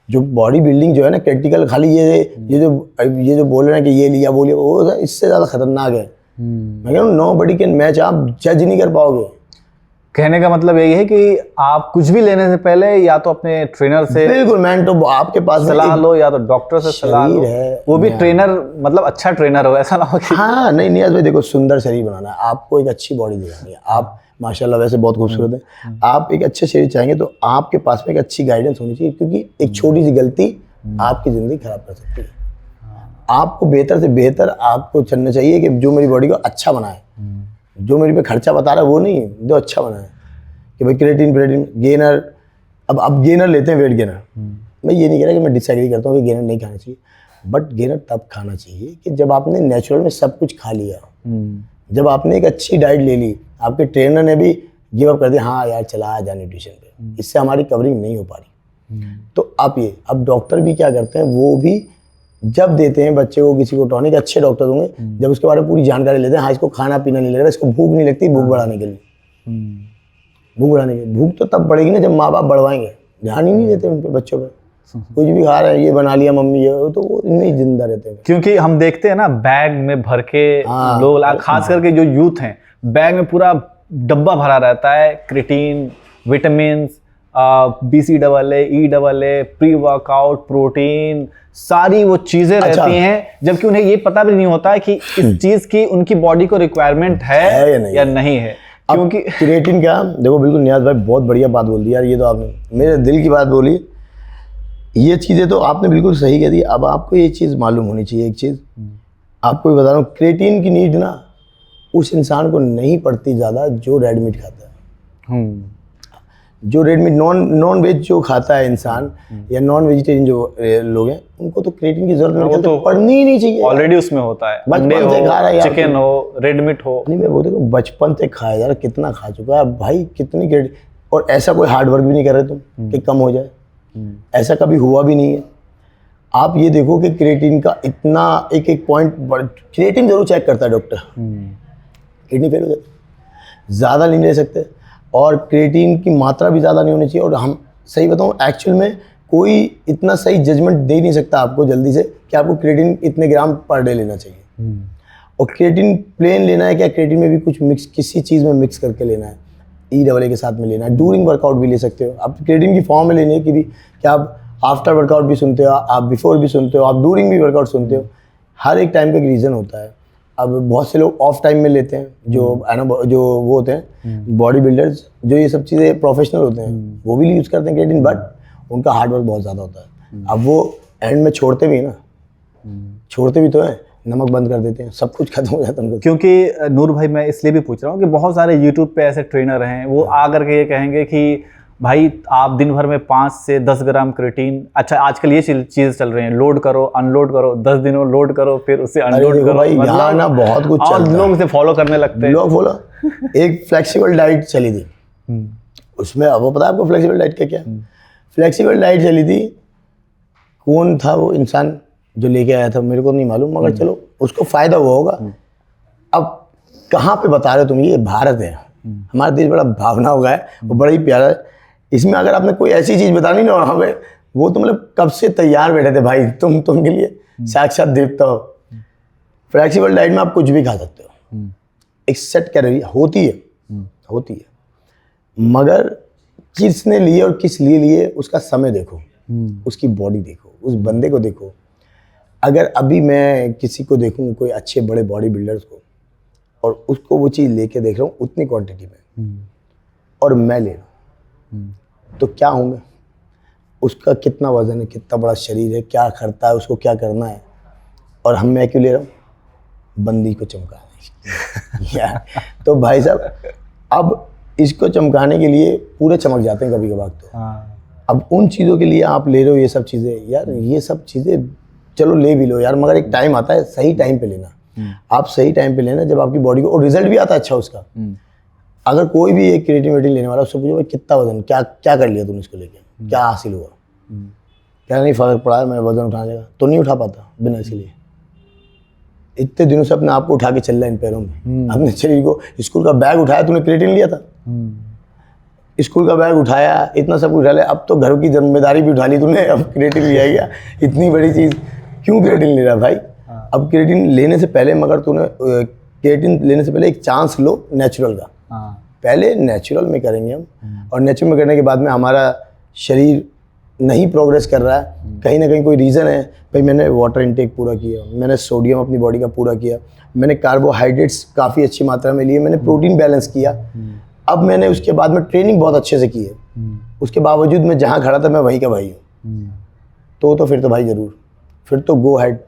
जो बॉडी बिल्डिंग जो है ना, क्रिटिकल, खाली ये जो बोल रहे हैं कि ये लिया वो लिया, वो इससे ज़्यादा खतरनाक है। मैं कह रहा हूँ नोबडी कैन मैच, आप जज नहीं कर पाओगे। कहने का मतलब यही है कि आप कुछ भी लेने से पहले या तो अपने ट्रेनर से, बिल्कुल, मैं तो आपके पास सलाह लो, या तो डॉक्टर से सलाह लो, वो भी ट्रेनर, मतलब अच्छा ट्रेनर हो, ऐसा ना हो कि हाँ नहीं नियाज़ भाई, देखो सुंदर शरीर बनाना है आपको, एक अच्छी बॉडी दिखानी है। आप माशाल्लाह वैसे बहुत खूबसूरत हैं, आप एक अच्छे शरीर चाहेंगे तो आपके पास में एक अच्छी गाइडेंस होनी चाहिए, क्योंकि एक छोटी सी गलती आपकी ज़िंदगी खराब कर सकती है। आपको बेहतर से बेहतर आपको चलना चाहिए कि जो मेरी बॉडी को अच्छा बनाए, जो मेरे पे खर्चा बता रहा है वो नहीं, जो अच्छा बनाए। कि भाई क्रेटीन गेनर, अब गेनर लेते हैं, वेट गेनर। मैं ये नहीं कह रहा कि मैं डिसएग्री करता हूँ कि गेनर नहीं खाना चाहिए, बट गेनर तब खाना चाहिए कि जब आपने नेचुरल में सब कुछ खा लिया, जब आपने एक अच्छी डाइट ले ली, आपके ट्रेनर ने भी गिव अप कर दिया, हाँ यार चला जा न्यूट्रिशन पे, इससे हमारी कवरिंग नहीं हो पा रही। तो आप ये, अब डॉक्टर भी क्या करते हैं, वो भी जब देते हैं बच्चे को किसी को टॉनिक, अच्छे डॉक्टर होंगे, जब उसके बारे में पूरी जानकारी लेते हैं, हाँ इसको खाना पीना नहीं लग रहा, इसको भूख नहीं लगती, भूख बढ़ाने के लिए, भूख बढ़ाने की, भूख तो तब बढ़ेगी ना जब माँ बाप बढ़वाएंगे, ध्यान ही नहीं देते उनके बच्चों पे, कुछ भी खा रहे हैं, ये बना लिया मम्मी ये, तो वो इनमें ही जिंदा रहते हैं। क्योंकि हम देखते हैं ना बैग में भर के हाँ, लोग, खास करके जो यूथ हैं, बैग में पूरा डब्बा भरा रहता है, creatine, vitamin, BCAA, EAA, pre workout, protein, सारी वो चीजें रहती हैं, जबकि उन्हें ये पता भी नहीं होता है कि इस चीज की उनकी बॉडी को रिक्वायरमेंट है या नहीं है। क्योंकि क्रिएटिन क्या, देखो बिल्कुल नियाज भाई बहुत बढ़िया बात बोल दी यार, ये तो आपने मेरे दिल की बात बोली। ये चीज़ें तो आपने बिल्कुल सही कह दी। अब आपको ये चीज़ मालूम होनी चाहिए, एक चीज़ आपको भी बता रहा हूँ, क्रिएटिन की नीड ना उस इंसान को नहीं पड़ती ज़्यादा जो रेड मीट खाता है। जो रेड मीट नॉन वेज जो खाता है इंसान या नॉन वेजिटेरियन जो लोग हैं, उनको तो क्रिएटिन की जरूरत मेरे ख्याल से पड़नी ही नहीं चाहिए। ऑलरेडी उसमें होता है, बचपन से खा रहा है, चिकन हो, रेड मीट हो। नहीं मैं बोलते बचपन से खाया यार, कितना खा चुका है भाई, कितनी क्रिएटिन, और ऐसा कोई हार्ड वर्क भी नहीं कर रहे तुम कि कम हो जाए, ऐसा कभी हुआ भी नहीं है। आप ये देखो कि क्रिएटिन का इतना एक पॉइंट, क्रिएटिन जरूर चेक करता है डॉक्टर, किडनी फेल हो जाती, ज़्यादा नहीं ले सकते, और क्रिएटिन की मात्रा भी ज़्यादा नहीं होनी चाहिए। और हम सही बताऊँ, एक्चुअल में कोई इतना सही जजमेंट दे नहीं सकता आपको जल्दी से कि आपको क्रिएटिन इतने ग्राम पर डे लेना चाहिए। और क्रिएटिन प्लेन लेना है क्या, क्रिएटिन में भी कुछ मिक्स, किसी चीज़ में मिक्स करके लेना है, EAA के साथ में लेना है, ड्यूरिंग वर्कआउट भी ले सकते हो आप, क्रिएटिन की फॉर्म में लेने की भी, क्या आप आफ्टर वर्कआउट भी सुनते हो, आप बिफोर भी सुनते हो, आप ड्यूरिंग भी वर्कआउट सुनते हो, हर एक टाइम का एक रीज़न होता है। अब बहुत से लोग ऑफ टाइम में लेते हैं, जो वो होते हैं बॉडी बिल्डर्स, जो ये सब चीज़ें प्रोफेशनल होते हैं, वो भी यूज़ करते हैं क्रिएटिन, बट उनका हार्ड वर्क बहुत ज़्यादा होता है। अब वो एंड में छोड़ते भी ना, छोड़ते भी तो हैं, नमक बंद कर देते हैं, सब कुछ खत्म हो जाता है उनको। क्योंकि नूर भाई, मैं इसलिए भी पूछ रहा हूँ कि बहुत सारे यूट्यूब पे ऐसे ट्रेनर हैं, वो आकर के ये कहेंगे कि भाई आप दिन भर में 5 से 10 ग्राम क्रिएटिन, अच्छा आजकल ये चीज़ चल रही है, लोड करो अनलोड करो, 10 दिनों लोड करो फिर उसे अनलोड करो, भाई यहाँ ना बहुत कुछ और चलता है, लोग इसे फॉलो करने लगते हैं। लोग फॉलो, एक फ्लेक्सिबल डाइट चली थी, उसमें अब वो पता है आपको फ्लेक्सिबल डाइट का क्या, फ्लेक्सिबल डाइट चली थी, कौन था वो इंसान जो लेके आया था मेरे को नहीं मालूम, मगर चलो उसको फायदा हुआ होगा। अब कहाँ पे बता रहे हो तुम, ये भारत है, हमारा देश बड़ा भावना हो गया है, वो बड़ा ही प्यारा है। इसमें अगर आपने कोई ऐसी चीज़ बतानी ना हमें, वो तो मतलब कब से तैयार बैठे थे भाई, तुम के लिए साक्षात देवता हो। फ्लेक्सिबल डाइट में आप कुछ भी खा सकते हो, एक सेट कैलोरी होती है, मगर किसने लिए और किस लिए लिए उसका समय देखो, उसकी बॉडी देखो, उस बंदे को देखो। अगर अभी मैं किसी को देखूँ, कोई अच्छे बड़े बॉडी बिल्डर्स को, और उसको वो चीज़ लेके देख रहा हूँ उतनी क्वांटिटी में, और मैं ले रहा हूँ, तो क्या हूँ मैं, उसका कितना वजन है, कितना बड़ा शरीर है, क्या करता है, उसको क्या करना है, और मैं क्यों ले रहा हूँ, बंदी को चमकाने यार। तो भाई साहब, अब इसको चमकाने के लिए पूरे चमक जाते हैं कभी कभार तो। अब उन चीज़ों के लिए आप ले रहे हो ये सब चीज़ें, यार ये सब चीज़ें चलो ले भी लो यार, मगर एक टाइम आता है, सही टाइम पे लेना। आप सही टाइम पे लेना जब आपकी बॉडी को, और रिजल्ट भी आता है अच्छा उसका। अगर कोई भी एक क्रिएटिन लेने वाला, उससे पूछो भाई कितना वजन, क्या क्या कर लिया तुमने इसको लेके, क्या हासिल हुआ, क्या नहीं फर्क पड़ा है, मैं वजन उठाने लगा तो नहीं उठा पाता बिना इसलिए। इतने दिनों से अपने आप को उठा के चल रहा है इन पैरों में, अपने शरीर को। स्कूल का बैग उठाया, तूने क्रिएटिन लिया था, स्कूल का बैग उठाया, इतना सब उठा लिया, अब तो घर की जिम्मेदारी भी उठा ली तूने, अब क्रिएटिन लिया गया, इतनी बड़ी चीज़ क्यों क्रिएटिन ले रहा भाई। अब क्रिएटिन लेने से पहले, मगर तूने क्रिएटिन लेने से पहले एक चांस लो नेचुरल का। पहले नेचुरल में करेंगे हम, और नेचुरल में करने के बाद में हमारा शरीर नहीं प्रोग्रेस कर रहा है, कहीं ना कहीं कोई रीज़न है, भाई मैंने वाटर इनटेक पूरा किया, मैंने सोडियम अपनी बॉडी का पूरा किया, मैंने कार्बोहाइड्रेट्स काफ़ी अच्छी मात्रा में लिए, मैंने प्रोटीन बैलेंस किया, अब मैंने उसके बाद में ट्रेनिंग बहुत अच्छे से की है, उसके बावजूद मैं जहाँ खड़ा था मैं वहीं का भाई हूँ, तो फिर तो भाई ज़रूर, फिर तो गो हेड।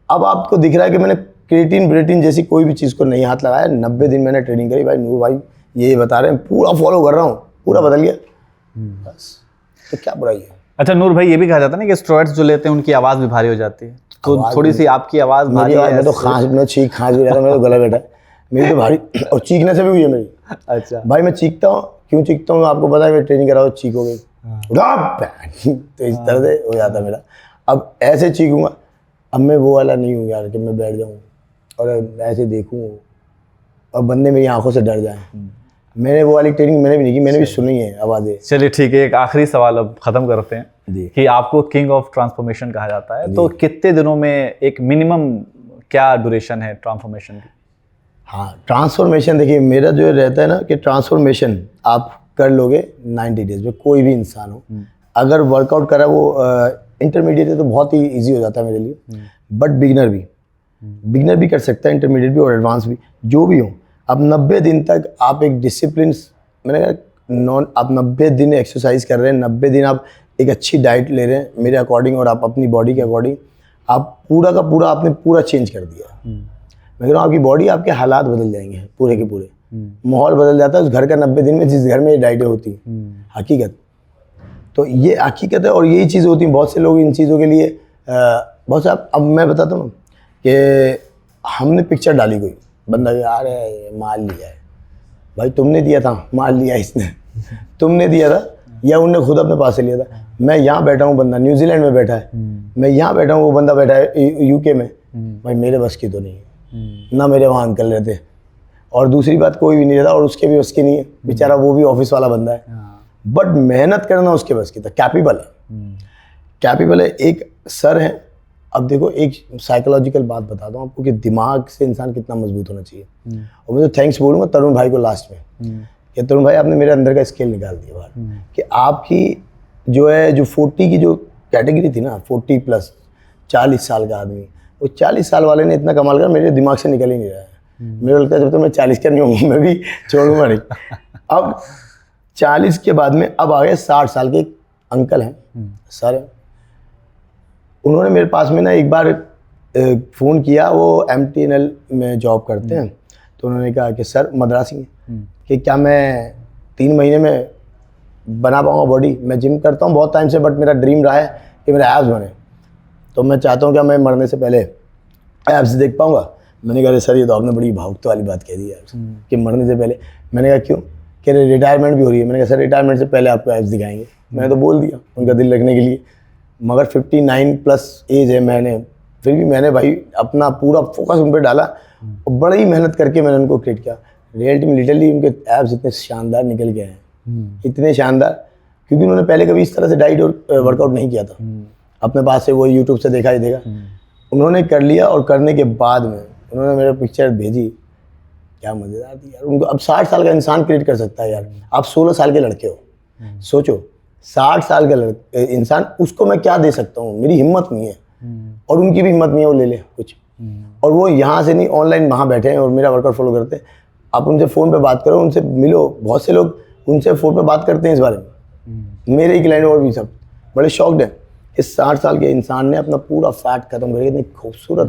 अब आपको दिख रहा है कि मैंने क्रिएटिन जैसी कोई भी चीज़ को नहीं हाथ लगाया, 90 दिन मैंने ट्रेनिंग करी भाई, नूर भाई ये बता रहे हैं, पूरा फॉलो कर रहा हूँ, पूरा बदल गया, बस तो क्या बुराई है। अच्छा नूर भाई, ये भी कहा जाता है ना कि स्टेरॉइड्स जो लेते हैं उनकी आवाज़ भी भारी हो जाती है, तो थोड़ी सी आपकी आवाज़ भारी है। मैं तो खांस भी रहा था, मेरा तो गला बैठा है, मेरी तो भारी, और चीखने से भी हुई है मेरी। अच्छा भाई मैं चीखता हूँ, क्यों चीखता हूँ आपको पता है, मैं ट्रेनिंग कराओ चीखोगे तो इस तरह से हो जाता है मेरा। अब ऐसे चीखूंगा, अब मैं वो वाला नहीं हूँ यार कि मैं बैठ जाऊँ और ऐसे देखूँ और बंदे मेरी आंखों से डर जाएं। मैंने वो वाली ट्रेनिंग मैंने भी नहीं की, मैंने भी सुनी है आवाज़ें। चलिए ठीक है, एक आखिरी सवाल अब खत्म करते हैं जी। कि आपको किंग ऑफ ट्रांसफॉर्मेशन कहा जाता है, तो कितने दिनों में एक मिनिमम क्या ड्यूरेशन है ट्रांसफॉर्मेशन की? हाँ, ट्रांसफॉर्मेशन देखिए मेरा जो रहता है ना कि ट्रांसफॉर्मेशन आप कर लोगे 90 डेज में, कोई भी इंसान हो। अगर वर्कआउट करा वो इंटरमीडिएट है तो बहुत ही ईजी हो जाता है मेरे लिए, बट बिगिनर भी कर सकता है, इंटरमीडिएट भी और एडवांस भी, जो भी हो। अब 90 दिन तक आप एक डिसिप्लिन, मैंने कहा आप 90 दिन एक्सरसाइज कर रहे हैं, 90 दिन आप एक अच्छी डाइट ले रहे हैं मेरे अकॉर्डिंग और आप अपनी बॉडी के अकॉर्डिंग, आप पूरा का पूरा आपने पूरा चेंज कर दिया। मैं कह रहा हूँ आपकी बॉडी, आपके हालात बदल जाएंगे पूरे के पूरे, माहौल बदल जाता है उस घर का 90 दिन में जिस घर में ये डाइटें होती हैं। हकीकत तो ये हकीकत है और यही चीज़ होती है। बहुत से लोग इन चीज़ों के लिए बहुत से, अब मैं बताता हूँ कि हमने पिक्चर डाली, कोई बंदा आ रहा है माल लिया है, भाई तुमने दिया था, माल लिया इसने तुमने दिया था या उनने खुद अपने पास से लिया था। मैं यहाँ बैठा हूँ, बंदा न्यूजीलैंड में बैठा है, मैं यहाँ बैठा हूँ, वो बंदा बैठा है यूके में, भाई मेरे बस की तो नहीं है ना, मेरे वहाँ अंकल रहते, और दूसरी बात कोई भी नहीं रहता और उसके भी बस की नहीं है, बेचारा वो भी ऑफिस वाला बंदा है, बट मेहनत करना उसके बस की था, कैपेबल है। एक सर है। अब देखो एक साइकोलॉजिकल बात बताता हूँ आपको कि दिमाग से इंसान कितना मजबूत होना चाहिए, और मैं तो थैंक्स बोलूँगा तरुण भाई को लास्ट में कि तरुण भाई आपने मेरे अंदर का स्केल निकाल दिया बाहर, कि आपकी जो है जो 40 की जो कैटेगरी थी ना, 40 प्लस 40 साल का आदमी, वो 40 साल वाले ने इतना कमाल कर मेरे दिमाग से निकल ही नहीं रहा है। मेरे को लगता है जब तक मैं 40 का नहीं हूँ मैं भी छोड़ूंगा नहीं। अब 40 के बाद में अब आ गए 60 साल के एक अंकल हैं, सर हैं, उन्होंने मेरे पास में ना एक बार फ़ोन किया, वो MTNL में जॉब करते हैं, तो उन्होंने कहा कि सर मद्रासी हैं कि क्या मैं 3 महीने में बना पाऊँगा बॉडी, मैं जिम करता हूँ बहुत टाइम से, बट मेरा ड्रीम रहा है कि मेरे एब्स बने, तो मैं चाहता हूँ कि मैं मरने से पहले एब्स देख पाऊँगा। मैंने कहा सर ये तो आपने बड़ी भावुकता वाली बात कह दी है कि मरने से पहले। मैंने कहा क्यों? कह रहे रिटायरमेंट भी हो रही है। मैंने कहा सर रिटायरमेंट से पहले आपको एब्स दिखाएंगे। मैंने तो बोल दिया उनका दिल रखने के लिए, मगर 59 प्लस एज है, मैंने फिर भी मैंने भाई अपना पूरा फोकस उन पर डाला और बड़ी ही मेहनत करके मैंने उनको क्रिएट किया। रियलिटी में लिटरली उनके एब्स इतने शानदार निकल गए हैं, इतने शानदार, क्योंकि उन्होंने पहले कभी इस तरह से डाइट और वर्कआउट नहीं किया था। अपने पास से वो यूट्यूब से देखा ही देखा, उन्होंने कर लिया और करने के बाद में उन्होंने मेरे पिक्चर भेजी, क्या मज़ेदार थी यार। उनको अब 60 साल का इंसान क्रिएट कर सकता है यार। आप 16 साल के लड़के हो, सोचो 60 साल का इंसान, उसको मैं क्या दे सकता हूँ? मेरी हिम्मत नहीं है और उनकी भी हिम्मत नहीं है वो ले ले कुछ, और वो यहाँ से नहीं ऑनलाइन वहाँ बैठे हैं और मेरा वर्कआउट फॉलो करते हैं। आप उनसे फ़ोन पे बात करो, उनसे मिलो, बहुत से लोग उनसे फ़ोन पे बात करते हैं इस बारे में, मेरे ही क्लाइंट और भी सब बड़े शॉक्ड हैं। इस 60 साल के इंसान ने अपना पूरा फैट खत्म करके इतनी खूबसूरत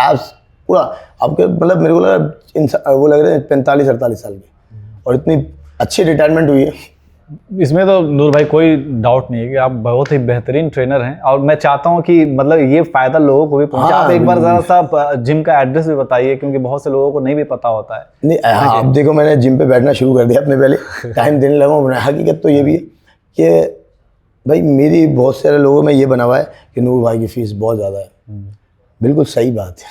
एब्स पूरा, आपके मतलब मेरे को लगा वो लग रहे हैं 45-48 साल के, और इतनी अच्छी रिटायरमेंट हुई है। इसमें तो नूर भाई कोई डाउट नहीं है कि आप बहुत ही बेहतरीन ट्रेनर हैं, और मैं चाहता हूं कि मतलब ये फायदा लोगों को भी पहुंचे। आप एक बार जरा सा जिम का एड्रेस भी बताइए, क्योंकि बहुत से लोगों को नहीं भी पता होता है। नहीं हाँ, अब देखो मैंने जिम पे बैठना शुरू कर दिया अपने, पहले टाइम देने लगा हूँ। हकीकत तो ये भी है कि भाई मेरी बहुत सारे लोगों में ये बना हुआ है कि नूर भाई की फीस बहुत ज़्यादा है। बिल्कुल सही बात है,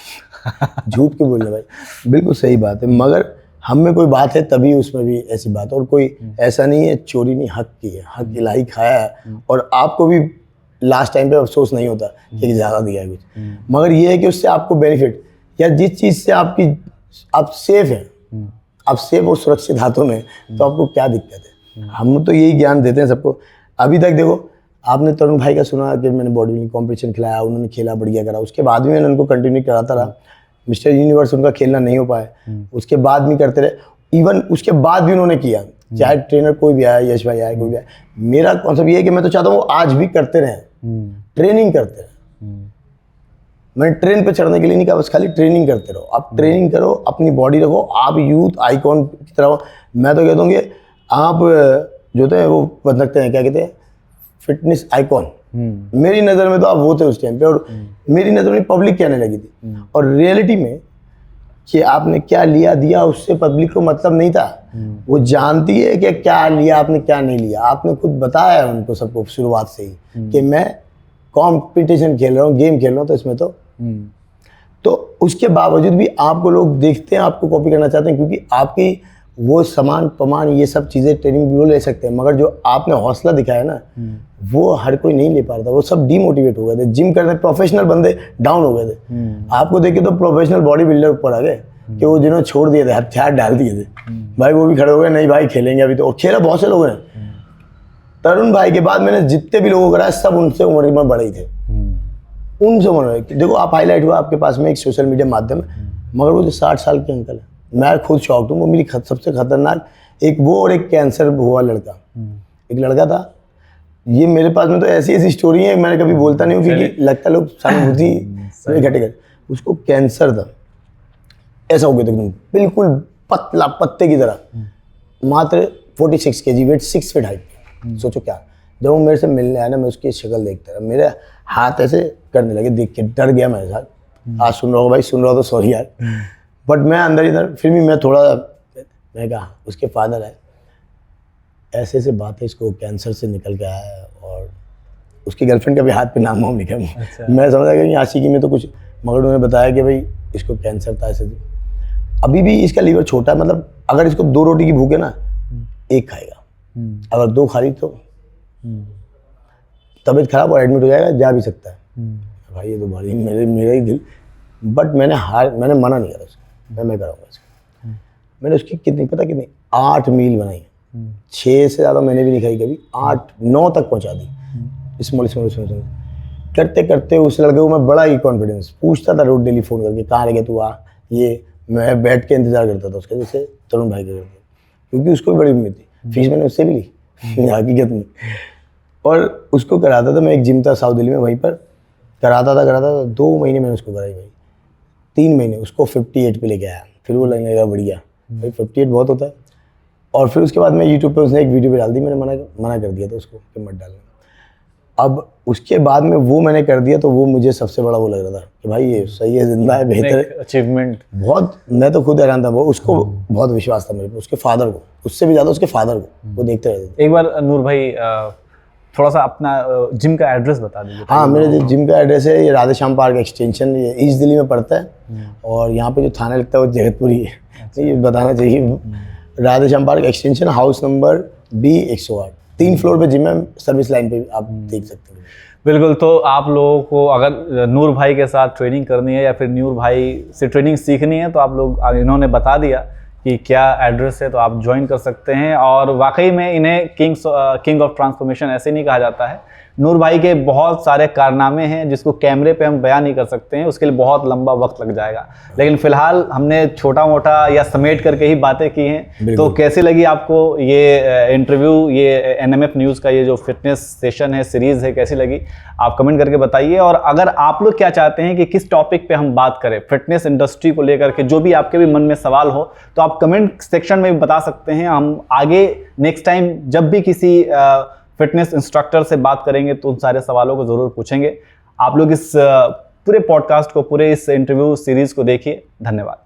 झूठ क्यों बोलना भाई, बिल्कुल सही बात है, मगर हम में कोई बात है तभी उसमें भी ऐसी बात है, और कोई ऐसा नहीं है चोरी नहीं, हक की है, हक इलाही खाया है, और आपको भी लास्ट टाइम पे अफसोस नहीं होता कि ज़्यादा दिया है कुछ, मगर ये है कि उससे आपको बेनिफिट, या जिस चीज़ से आपकी आप सेफ हैं, आप सेफ और सुरक्षित हाथों में, तो आपको क्या दिक्कत है। हम तो यही ज्ञान देते हैं सबको। अभी तक देखो आपने तरुण भाई का सुना कि मैंने बॉडी बिल्डिंग कॉम्पिटिशन खिलाया, उन्होंने खेला बढ़िया करा, उसके बाद भी मैंने उनको कंटिन्यू कराता रहा। मिस्टर यूनिवर्स उनका खेलना नहीं हो पाया, उसके बाद भी करते रहे, इवन उसके बाद भी उन्होंने किया, चाहे ट्रेनर कोई भी आया, यश भाई आया, कोई भी आया। मेरा कॉन्सेप्ट ये है कि मैं तो चाहता हूँ आज भी करते रहें, ट्रेनिंग करते रहें। मैंने ट्रेन पे चढ़ने के लिए नहीं कहा, बस खाली ट्रेनिंग करते रहो। आप ट्रेनिंग करो, अपनी बॉडी रखो, आप यूथ आइकॉन की तरह हो। मैं तो कहता हूँ कि आप जो थे वो बन सकते हैं, क्या कहते हैं, फिटनेस आइकॉन। मेरी नज़र में तो आप वो थे उस टाइम पे, और मेरी नज़र में पब्लिक कहने लगी थी, और रियलिटी में कि आपने क्या लिया दिया उससे पब्लिक को मतलब नहीं था। वो जानती है कि क्या लिया आपने, क्या नहीं लिया। आपने खुद बताया है उनको सबको शुरुआत से ही कि मैं कंपटीशन खेल रहा हूँ, गेम खेल रहा हूँ, तो इसमें तो उसके बावजूद भी आपको लोग देखते हैं, आपको कॉपी करना चाहते हैं, क्योंकि आपकी वो सामान पमान ये सब चीज़ें ट्रेनिंग भी वो ले सकते हैं, मगर जो आपने हौसला दिखाया ना वो हर कोई नहीं ले पा रहा था। वो सब डीमोटिवेट हो गए थे, जिम करते प्रोफेशनल बंदे डाउन हो गए थे। आपको देखे तो प्रोफेशनल बॉडी बिल्डर ऊपर आ गए कि वो जिन्होंने छोड़ दिए थे, हथियार डाल दिए थे, भाई वो भी खड़े हो गए, नहीं भाई खेलेंगे अभी तो। और खेला बहुत से लोगों ने। तरुण भाई के बाद मैंने जितने भी लोगों को कराया सब उनसे उम्र में बड़े ही थे, उनसे उम्र। देखो आप हाईलाइट हुआ आपके पास में एक सोशल मीडिया माध्यम है, मगर वो जो 60 साल के अंकल है, मैं खुद शॉक्ड हूँ। वो मेरी सबसे खतरनाक एक वो और एक कैंसर हुआ लड़का, एक लड़का था। ये मेरे पास में तो ऐसी ऐसी स्टोरी है, मैंने कभी बोलता नहीं हूँ क्योंकि लगता लोग सहानुभूति इकट्ठे कर। उसको कैंसर था, ऐसा हो गया था एकदम बिल्कुल पतला पत्ते की तरह, मात्र 46 kg वेट, 6 फीट हाइट। सोचो क्या। जब वो मेरे से मिलने आया ना, मैं उसकी शक्ल देखता रहा, मेरे हाथ ऐसे करने लगे, देख के डर गया मेरे साथ। आज सुन रहा हो भाई, सुन रहा हो तो सॉरी यार, बट मैं अंदर इधर फिर भी मैं थोड़ा, मैं कहा उसके फादर है, ऐसे ऐसे बात है, इसको कैंसर से निकल के आया है और उसकी गर्लफ्रेंड का भी हाथ पे नाम वाम लिखा है। अच्छा। मैं समझा कि आशिकी में तो कुछ, मगर उन्होंने बताया कि भाई इसको कैंसर था ऐसे। अभी भी इसका लीवर छोटा है, मतलब अगर इसको 2 रोटी की भूख है ना, 1 खाएगा, अगर 2 खा ली तो तबीयत खराब और एडमिट हो जाएगा, जा भी सकता है। भाई ये तो भाई मेरा ही दिल, बट मैंने मना नहीं करा उसको, मैं कराऊंगा इसको। मैंने उसकी कितनी 8 मील बनाई, 6 से ज़्यादा मैंने भी नहीं खाई कभी, 8-9 तक पहुंचा दी। स्मॉल करते करते उस लड़के को मैं बड़ा ही कॉन्फिडेंस पूछता था रोज डेली फ़ोन करके, कहाँ रह गया तू, आ। ये मैं बैठ के इंतजार करता था उसका, जैसे तरुण भाई का करते, क्योंकि उसको भी बड़ी उम्मीद थी। फीस मैंने उससे भी ली हकीकत में, और उसको कराता था मैं। एक जिम था साउथ दिल्ली में, वहीं पर कराता था। 2 महीने मैंने उसको कराई भाई, 3 महीने उसको 58 पे लेके आया। फिर वो लगने लगा बढ़िया, भाई 58 बहुत होता है। और फिर उसके बाद मैं यूट्यूब पे उसने एक वीडियो पे डाल दी, मैंने मना कर दिया था उसको कि मत डालना। अब उसके बाद में वो मैंने कर दिया, तो वो मुझे सबसे बड़ा वो लग रहा था कि भाई ये सही है, जिंदा है, बेहतर है, अचीवमेंट बहुत। मैं तो खुद हैरान था, वो उसको बहुत विश्वास था मेरे पे, उसके फादर को, उससे भी ज़्यादा उसके फादर को, वो देखते रहते थे। एक बार नूर भाई थोड़ा सा अपना जिम का एड्रेस बता दीजिए। हाँ, मेरे जो जिम का एड्रेस है, ये राधे श्याम पार्क एक्सटेंशन, ये ईस्ट दिल्ली में पड़ता है। और यहाँ पे जो थाना लगता है वो जगतपुरी है, ये बताना चाहिए। Radhe Shyam park extension, house number B108, 3 floor पे जिम है, सर्विस लाइन पे आप देख सकते हैं। बिल्कुल। तो आप लोगों को अगर नूर भाई के साथ ट्रेनिंग करनी है या फिर नूर भाई से ट्रेनिंग सीखनी है, तो आप लोग, इन्होंने बता दिया कि क्या एड्रेस है, तो आप ज्वाइन कर सकते हैं। और वाकई में इन्हें किंग ऑफ ट्रांसफॉर्मेशन ऐसे नहीं कहा जाता है। नूर भाई के बहुत सारे कारनामे हैं जिसको कैमरे पे हम बयान नहीं कर सकते हैं, उसके लिए बहुत लंबा वक्त लग जाएगा। लेकिन फिलहाल हमने छोटा मोटा या समेट करके ही बातें की हैं। तो कैसी लगी आपको ये इंटरव्यू, ये NMF न्यूज़ का ये जो फिटनेस सेशन है, सीरीज़ है, कैसी लगी आप कमेंट करके बताइए। और अगर आप लोग क्या चाहते हैं कि किस टॉपिक पे हम बात करें फिटनेस इंडस्ट्री को लेकर के, जो भी आपके भी मन में सवाल हो, तो आप कमेंट सेक्शन में भी बता सकते हैं। हम आगे नेक्स्ट टाइम जब भी किसी फिटनेस इंस्ट्रक्टर से बात करेंगे तो उन सारे सवालों को ज़रूर पूछेंगे। आप लोग इस पूरे पॉडकास्ट को, पूरे इस इंटरव्यू सीरीज़ को देखिए। धन्यवाद।